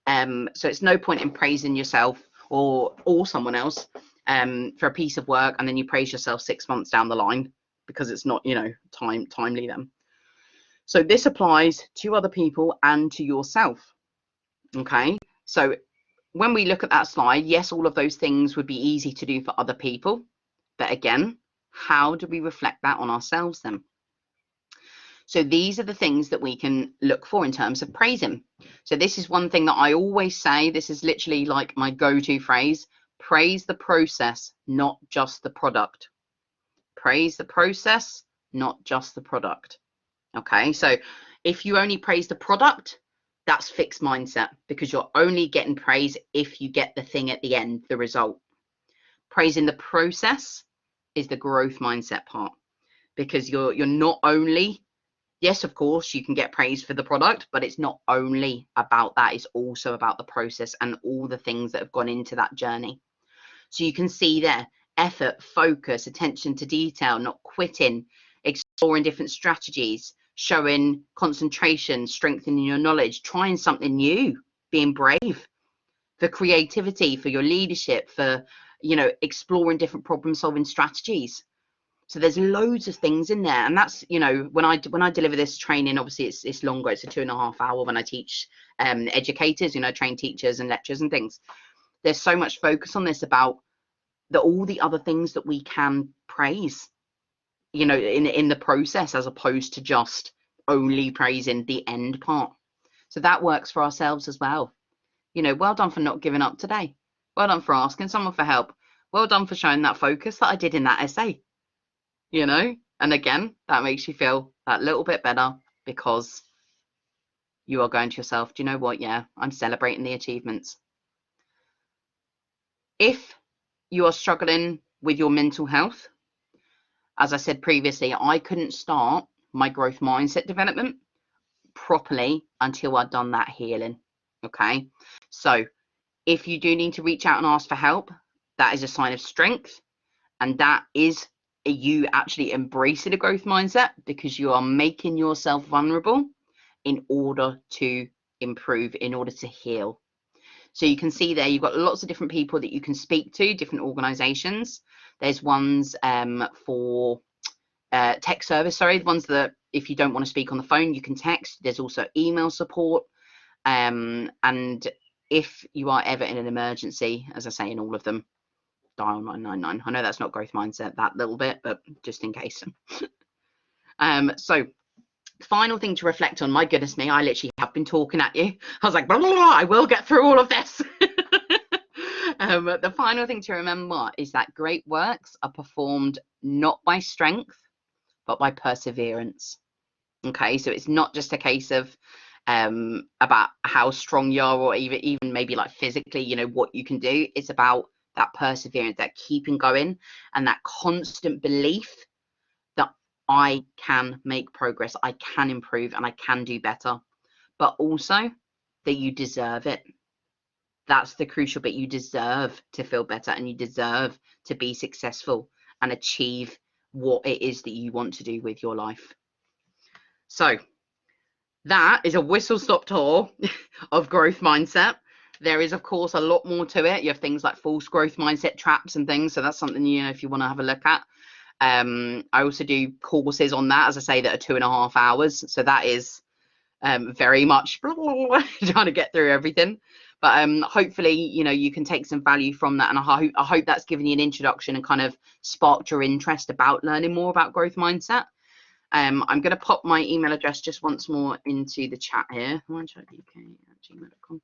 So it's no point in praising yourself or someone else for a piece of work and then you praise yourself 6 months down the line because it's not, timely then. So this applies to other people and to yourself. Okay, so when we look at that slide, yes, all of those things would be easy to do for other people. But again, how do we reflect that on ourselves then? So these are the things that we can look for in terms of praising. So this is one thing that I always say. This is literally like my go-to phrase. Praise the process, not just the product. Praise the process, not just the product. Okay, so if you only praise the product, that's fixed mindset because you're only getting praise if you get the thing at the end, the result. Praising the process is the growth mindset part because you're not only, yes, of course, you can get praise for the product, but it's not only about that. It's also about the process and all the things that have gone into that journey. So you can see there, effort, focus, attention to detail, not quitting, exploring different strategies, showing concentration, strengthening your knowledge, trying something new, being brave, for creativity, for your leadership, for, exploring different problem solving strategies. So there's loads of things in there. And that's, when I deliver this training, obviously it's longer. It's a 2.5 hour when I teach educators, train teachers and lecturers and things. There's so much focus on this about all the other things that we can praise, in the process, as opposed to just only praising the end part. So that works for ourselves as well. Well done for not giving up today. Well done for asking someone for help. Well done for showing that focus that I did in that essay. And again, that makes you feel that little bit better because you are going to yourself, do you know what? Yeah, I'm celebrating the achievements. If you are struggling with your mental health, as I said previously, I couldn't start my growth mindset development properly until I'd done that healing. Okay, so if you do need to reach out and ask for help, that is a sign of strength, and that is you actually embracing a growth mindset because you are making yourself vulnerable in order to improve, in order to heal. So you can see there, you've got lots of different people that you can speak to, different organizations. There's ones for tech service, the ones that if you don't want to speak on the phone, you can text. There's also email support. And if you are ever in an emergency, as I say in all of them, dial 999. I know that's not growth mindset, that little bit, but just in case. So final thing to reflect on, my goodness me, I literally have been talking at you. I was like, blah, blah, blah, I will get through all of this. The final thing to remember is that great works are performed not by strength, but by perseverance. Okay, so it's not just a case of about how strong you are, or even maybe like physically, you know, what you can do. It's about that perseverance, that keeping going, and that constant belief that I can make progress, I can improve, and I can do better. But also that you deserve it. That's the crucial bit. You deserve to feel better, and you deserve to be successful and achieve what it is that you want to do with your life. So that is a whistle-stop tour of growth mindset. There is, of course, a lot more to it. You have things like false growth mindset traps and things. So that's something, you know, if you want to have a look at. I also do courses on that, as I say, that are 2.5 hours. So that is very much trying to get through everything. But hopefully, you know, you can take some value from that. And I hope that's given you an introduction and kind of sparked your interest about learning more about growth mindset. I'm going to pop my email address just once more into the chat here. mindtribuk@gmail.com.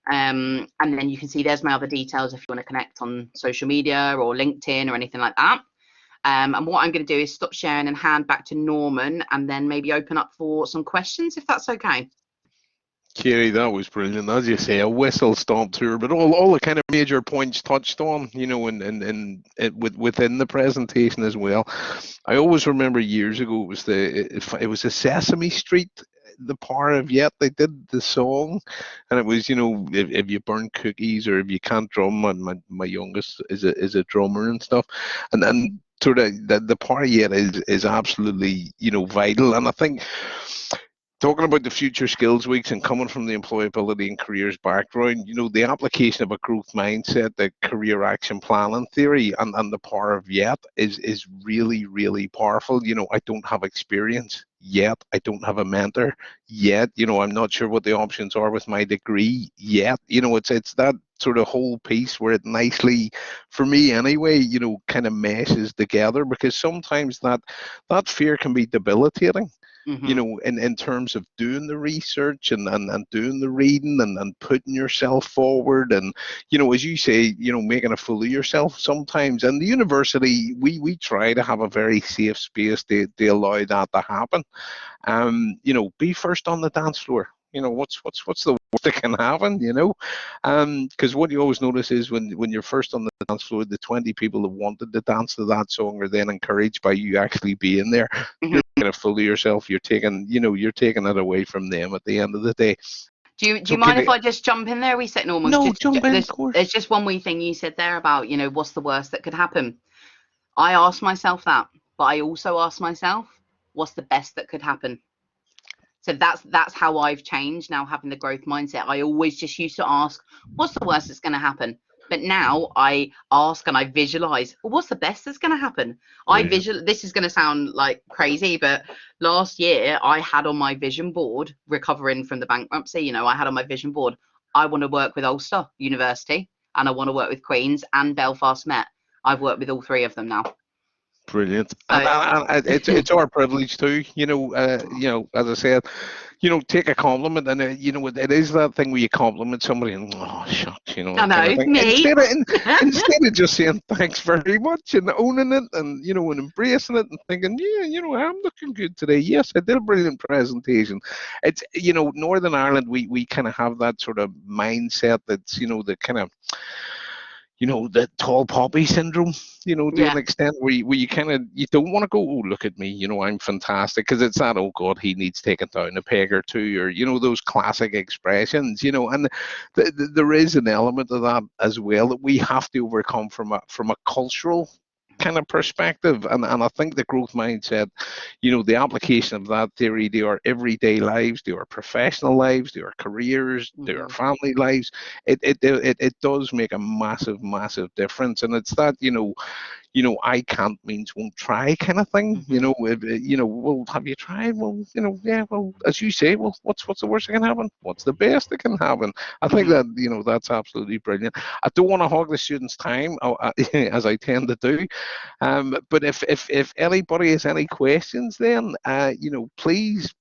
And then you can see there's my other details if you want to connect on social media or LinkedIn or anything like that. And what I'm going to do is stop sharing and hand back to Norman, and then maybe open up for some questions, if that's okay. Kerry, that was brilliant. As you say, a whistle-stop tour, but all the kind of major points touched on, you know, within the presentation as well. I always remember years ago it was a Sesame Street, the Power of Yet. They did the song, and it was, you know, if you burn cookies or if you can't drum. And my youngest is a drummer and stuff, and then sort of the Power of Yet is absolutely, you know, vital. And I think, talking about the future skills weeks and coming from the employability and careers background, you know, the application of a growth mindset, the career action planning theory, and the Power of Yet is really, really powerful. You know, I don't have experience yet. I don't have a mentor yet. You know, I'm not sure what the options are with my degree yet. You know, it's that sort of whole piece where it nicely, for me anyway, you know, kind of meshes together, because sometimes that fear can be debilitating. Mm-hmm. You know, in terms of doing the research and doing the reading and putting yourself forward, and, you know, as you say, you know, making a fool of yourself sometimes. And the university, we try to have a very safe space to allow that to happen. You know, be first on the dance floor. You know, what's the worst that can happen, you know? Because what you always notice is when you're first on the dance floor, the 20 people that wanted to dance to that song are then encouraged by you actually being there. Mm-hmm. You're going to fool yourself. You're taking it away from them at the end of the day. Do you mind if I just jump in there? We said, Norman. No, jump in, of course. There's just one wee thing you said there about, you know, what's the worst that could happen? I asked myself that, but I also asked myself, what's the best that could happen? So that's how I've changed now, having the growth mindset. I always just used to ask, what's the worst that's going to happen? But now I ask and I visualize, well, what's the best that's going to happen? This is going to sound like crazy, but last year I had on my vision board, recovering from the bankruptcy, you know, I had on my vision board, I want to work with Ulster University, and I want to work with Queen's and Belfast Met. I've worked with all three of them now. Brilliant. And it's our privilege too, you know, as I said, you know, take a compliment, and you know, it is that thing where you compliment somebody and, oh shucks, you know, I know, kind of thing. me. Instead of just saying thanks very much and owning it, and, you know, and embracing it and thinking, yeah, you know, I'm looking good today. Yes, I did a brilliant presentation. It's, you know, Northern Ireland, we kind of have that sort of mindset that's, you know, the kind of, you know, the tall poppy syndrome, you know, to an extent where you kind of, you don't want to go, oh, look at me, you know, I'm fantastic, because it's that, oh God, he needs taking down a peg or two, or, you know, those classic expressions, you know. And there is an element of that as well that we have to overcome from a cultural kind of perspective. And I think the growth mindset, you know, the application of that theory to our everyday lives, to our professional lives, to our careers, to our family lives, it does make a massive difference. And it's that, you know, I can't means won't try kind of thing. You know, you know, well, have you tried? Well, you know, yeah, well, as you say, well, what's the worst that can happen? What's the best that can happen? I think that, you know, that's absolutely brilliant. I don't want to hog the students' time, as I tend to do. But if anybody has any questions, then, you know, please,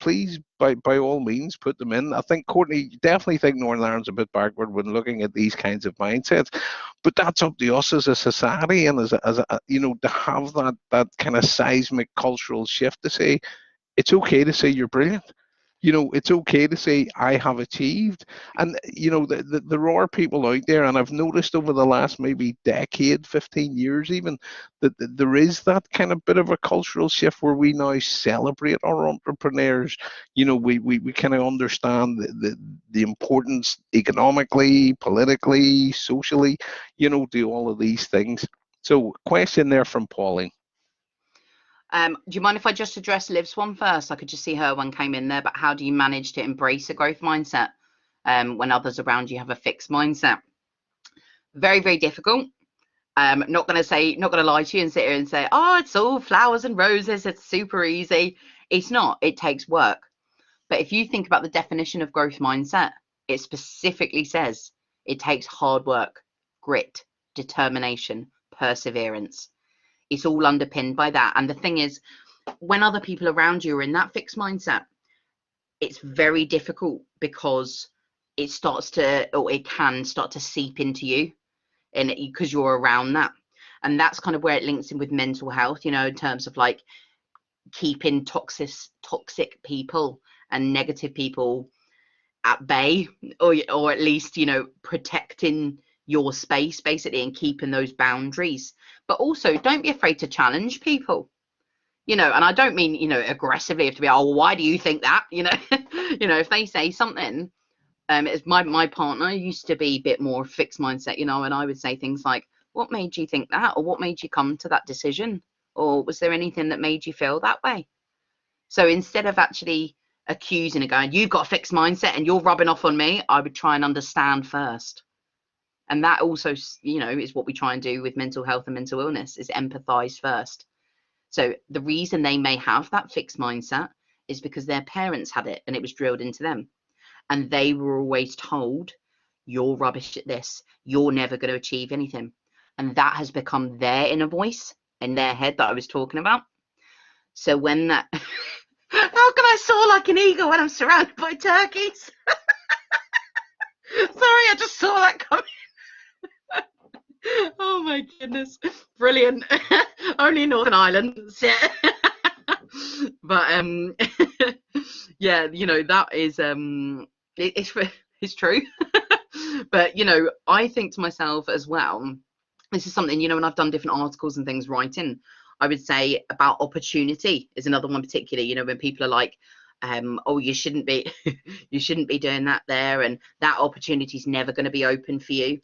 by all means, put them in. I think, Courtney, you definitely think Northern Ireland's a bit backward when looking at these kinds of mindsets. But that's up to us as a society and as a you know, to have that kind of seismic cultural shift to say it's okay to say you're brilliant. You know, it's okay to say I have achieved. And you know, there are people out there, and I've noticed over the last maybe decade, 15 years even, that there is that kind of bit of a cultural shift where we now celebrate our entrepreneurs. You know, we kind of understand the importance economically, politically, socially, you know, to all of these things. So question there from Pauline. Do you mind if I just address Liv's one first? I could just see her one came in there, but how do you manage to embrace a growth mindset when others around you have a fixed mindset? Very, very difficult. Not going to lie to you and sit here and say, oh, it's all flowers and roses, it's super easy. It's not. It takes work. But if you think about the definition of growth mindset, it specifically says it takes hard work, grit, determination, perseverance. It's all underpinned by that. And the thing is, when other people around you are in that fixed mindset, it's very difficult because it can start to seep into you, and because you're around that. And that's kind of where it links in with mental health, you know, in terms of like keeping toxic people and negative people at bay, or at least, you know, protecting your space basically and keeping those boundaries. But also don't be afraid to challenge people, you know, and I don't mean, you know, aggressively have to be, oh, why do you think that, you know? You know, if they say something, it's my partner used to be a bit more fixed mindset, you know, and I would say things like, what made you think that, or what made you come to that decision, or was there anything that made you feel that way? So instead of actually accusing and going, you've got a fixed mindset and you're rubbing off on me, I would try and understand first. And that also, you know, is what we try and do with mental health and mental illness, is empathize first. So the reason they may have that fixed mindset is because their parents had it and it was drilled into them. And they were always told, you're rubbish at this, you're never going to achieve anything. And that has become their inner voice in their head that I was talking about. So when that, how can I soar like an eagle when I'm surrounded by turkeys? Sorry, I just saw that coming. Oh my goodness, brilliant. Only Northern Ireland. But yeah, you know, that is it's true. But you know, I think to myself as well, this is something, you know, when I've done different articles and things writing, I would say about opportunity is another one particularly, you know, when people are like, oh, you shouldn't be you shouldn't be doing that there, and that opportunity is never going to be open for you.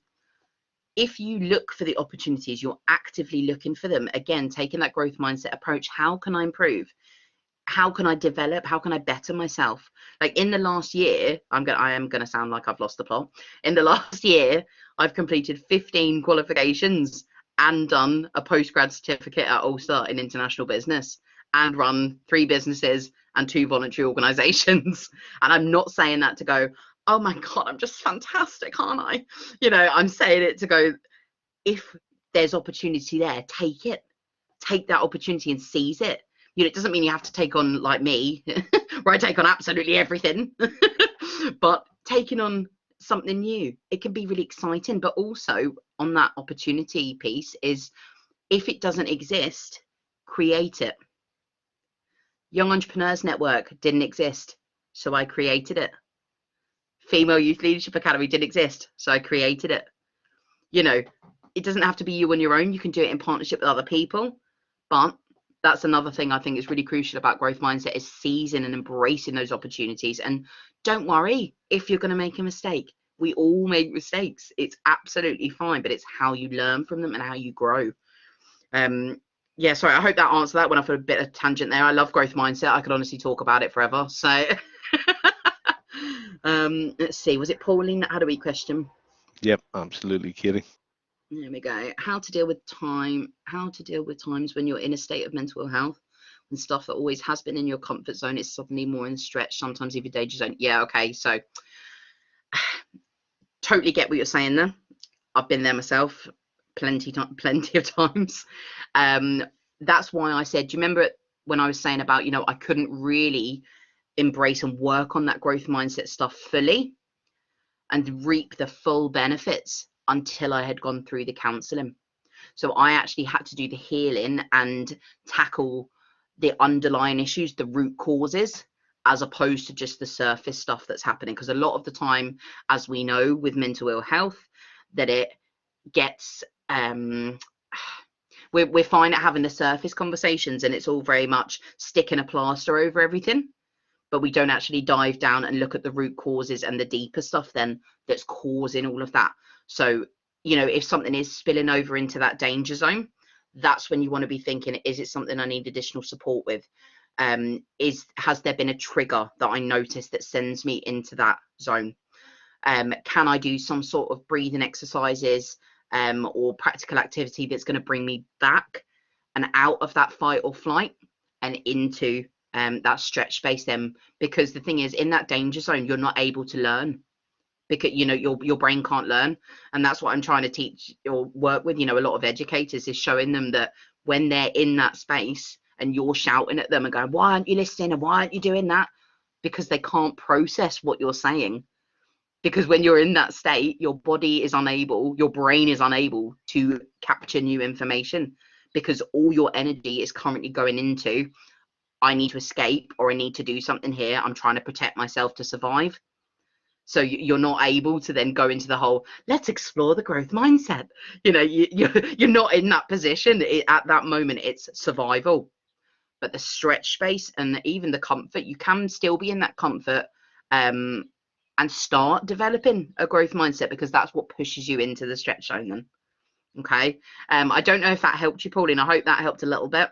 If you look for the opportunities, you're actively looking for them. Again, taking that growth mindset approach, how can I improve? How can I develop? How can I better myself? Like in the last year, I am gonna sound like I've lost the plot. In the last year, I've completed 15 qualifications and done a postgrad certificate at Ulster in international business, and run 3 businesses and 2 voluntary organizations. And I'm not saying that to go, oh my God, I'm just fantastic, aren't I? You know, I'm saying it to go, if there's opportunity there, take it. Take that opportunity and seize it. You know, it doesn't mean you have to take on like me, where I take on absolutely everything, but taking on something new, it can be really exciting. But also on that opportunity piece is, if it doesn't exist, create it. Young Entrepreneurs Network didn't exist, so I created it. Female Youth Leadership Academy didn't exist, so I created it. You know, it doesn't have to be you on your own. You can do it in partnership with other people. But that's another thing I think is really crucial about growth mindset, is seizing and embracing those opportunities. And don't worry if you're going to make a mistake. We all make mistakes. It's absolutely fine, but it's how you learn from them and how you grow. Yeah, sorry, I hope that answered that. Went off a bit of tangent there. I love growth mindset. I could honestly talk about it forever. So let's see, was it Pauline that had a wee question? Yep, absolutely, Katie. There we go. How to deal with times when you're in a state of mental health, and stuff that always has been in your comfort zone is suddenly more in stretch, sometimes even danger zone. Yeah, okay, so totally get what you're saying there. I've been there myself plenty of times. That's why I said, do you remember when I was saying about, you know, I couldn't really embrace and work on that growth mindset stuff fully and reap the full benefits until I had gone through the counselling. So I actually had to do the healing and tackle the underlying issues, the root causes, as opposed to just the surface stuff that's happening. Because a lot of the time, as we know with mental ill health, that it gets we're fine at having the surface conversations, and it's all very much sticking a plaster over everything, but we don't actually dive down and look at the root causes and the deeper stuff then that's causing all of that. So, you know, if something is spilling over into that danger zone, that's when you want to be thinking, is it something I need additional support with? Has there been a trigger that I noticed that sends me into that zone? Can I do some sort of breathing exercises or practical activity that's going to bring me back and out of that fight or flight and into that stretch space then? Because the thing is, in that danger zone, you're not able to learn, because, you know, your brain can't learn. And that's what I'm trying to teach or work with, you know, a lot of educators, is showing them that when they're in that space and you're shouting at them and going, why aren't you listening and why aren't you doing that? Because they can't process what you're saying. Because when you're in that state, your body is unable, your brain is unable to capture new information, because all your energy is currently going into, I need to escape, or I need to do something here, I'm trying to protect myself to survive. So you're not able to then go into the whole, let's explore the growth mindset. You know, you're not in that position at that moment. It's survival. But the stretch space and even the comfort, you can still be in that comfort and start developing a growth mindset, because that's what pushes you into the stretch zone then. Okay. I don't know if that helped you, Pauline. I hope that helped a little bit.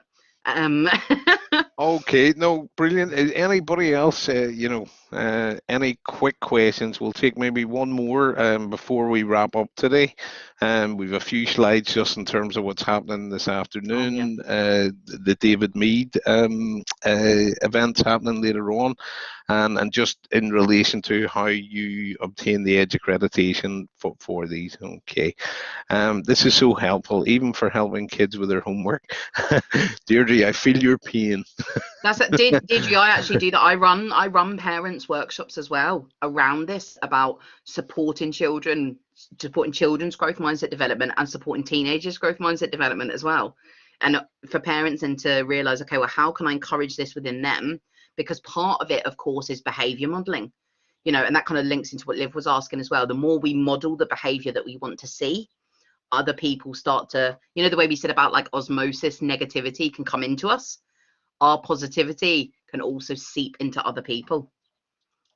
Okay, no, brilliant. Anybody else, any quick questions? We'll take maybe one more before we wrap up today. We've a few slides just in terms of what's happening this afternoon. The David Mead event's happening later on, and just in relation to how you obtain the edge accreditation for these. Okay, this is so helpful, even for helping kids with their homework. Deirdre, I feel your pain. That's it. Did you? I actually do that. I run parents workshops as well around this, about supporting children's growth mindset development and supporting teenagers' growth mindset development as well. And for parents, and to realize, okay, well, how can I encourage this within them? Because part of it, of course, is behavior modeling, you know, and that kind of links into what Liv was asking as well. The more we model the behavior that we want to see, other people start to, you know, the way we said about like osmosis, negativity can come into us. Our positivity can also seep into other people.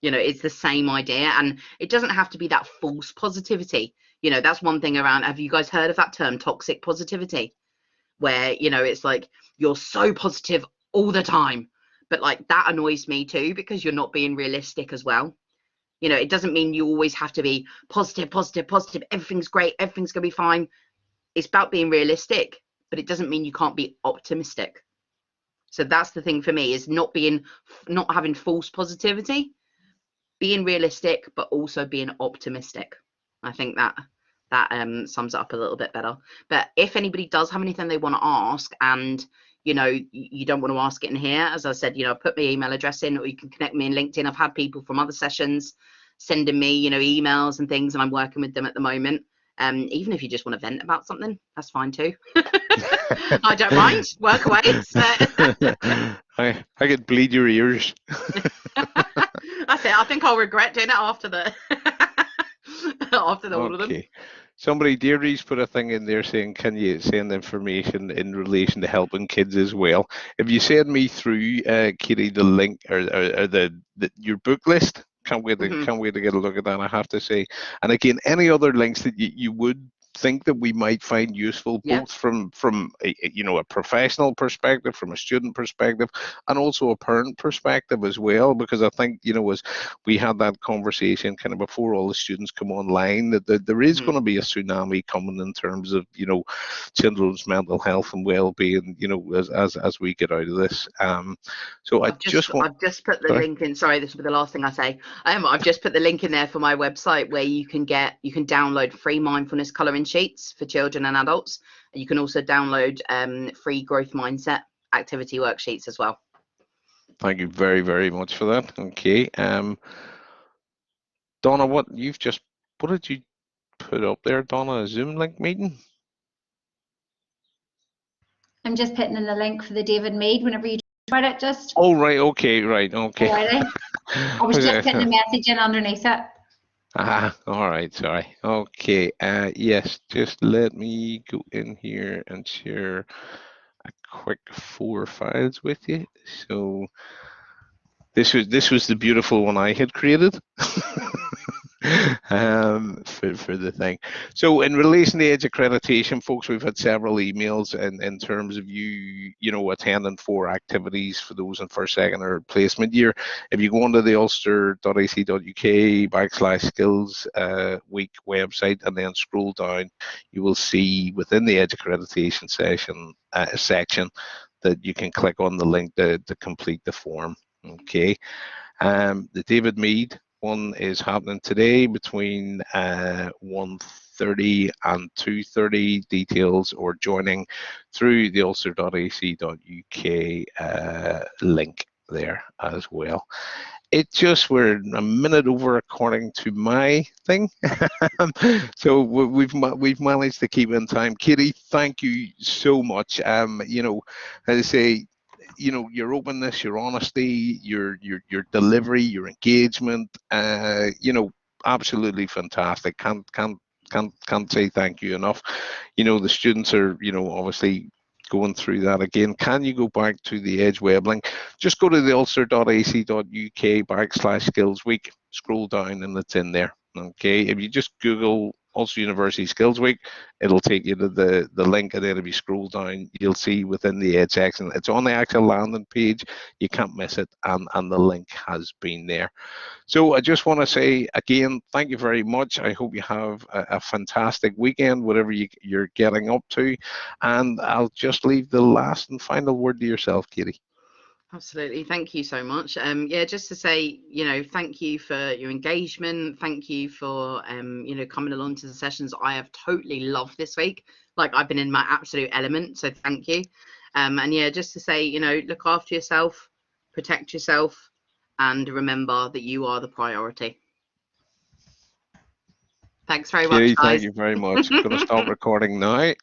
You know, it's the same idea, and it doesn't have to be that false positivity. You know, that's one thing around, have you guys heard of that term, toxic positivity? Where, you know, it's like you're so positive all the time, but like that annoys me too, because you're not being realistic as well. You know, it doesn't mean you always have to be positive, positive, positive, everything's great, everything's gonna be fine. It's about being realistic, but it doesn't mean you can't be optimistic. So that's the thing for me, is not having false positivity, being realistic, but also being optimistic. I think that sums it up a little bit better. But if anybody does have anything they want to ask, and you know, you don't want to ask it in here, as I said, you know, put my email address in, or you can connect me in LinkedIn. I've had people from other sessions sending me, you know, emails and things, and I'm working with them at the moment. Even if you just want to vent about something, that's fine too. I don't mind. Work away. I could bleed your ears. That's it. I think I'll regret doing it after the all of them. Okay. Somebody, Deirdre's put a thing in there saying, can you send information in relation to helping kids as well? If you send me through, Katie, the link or your book list, can't wait to get a look at that, I have to say. And again, any other links that you would think that we might find useful, both from a professional perspective, from a student perspective, and also a parent perspective as well, because I think, you know, as we had that conversation kind of before all the students come online, that there is going to be a tsunami coming in terms of, you know, children's mental health and well-being, you know, as we get out of this. So I've just put the link in. Sorry, this will be the last thing I say. I've just put the link in there for my website, where you can download free mindfulness colouring sheets for children and adults. And you can also download free growth mindset activity worksheets as well. Thank you very, very much for that. Okay. Donna, what did you put up there, Donna, a Zoom link meeting? I'm just putting in the link for the David Mead whenever you try it, just. Oh, right, okay, right, okay. Alrighty. I was just putting a message in underneath it. All right, sorry. Okay, yes, just let me go in here and share a quick 4 files with you. So this was the beautiful one I had created. For the thing. So in relation to age accreditation, folks, we've had several emails in terms of you know, attending 4 activities for those in first, second, or placement year. If you go onto the ulster.ac.uk/skills week website and then scroll down, you will see within the age accreditation section that you can click on the link to complete the form. Okay. The David Mead one is happening today between 1:30 and 2:30. Details or joining through the ulster.ac.uk link there as well. It just, we're a minute over according to my thing. So we've managed to keep in time. Katie, thank you so much. You know, as I say, you know, your openness, your honesty, your delivery, your engagement, you know, absolutely fantastic. Can't say thank you enough. You know, the students are, you know, obviously going through that again. Can you go back to the Edge web link? Just go to the ulster.ac.uk/skills week, scroll down, and it's in there. Okay, if you just Google Ulster University Skills Week, it'll take you to the link, and then if you scroll down, you'll see within the Edge section, it's on the actual landing page. You can't miss it, and the link has been there. So I just want to say again, thank you very much. I hope you have a fantastic weekend, whatever you're getting up to. And I'll just leave the last and final word to yourself, Katie. Absolutely. Thank you so much. Yeah, just to say, you know, thank you for your engagement. Thank you for, you know, coming along to the sessions. I have totally loved this week. Like, I've been in my absolute element. So thank you. And yeah, just to say, you know, look after yourself, protect yourself, and remember that you are the priority. Thanks very much, Katie, guys. thank you very much. I'm going to stop recording now.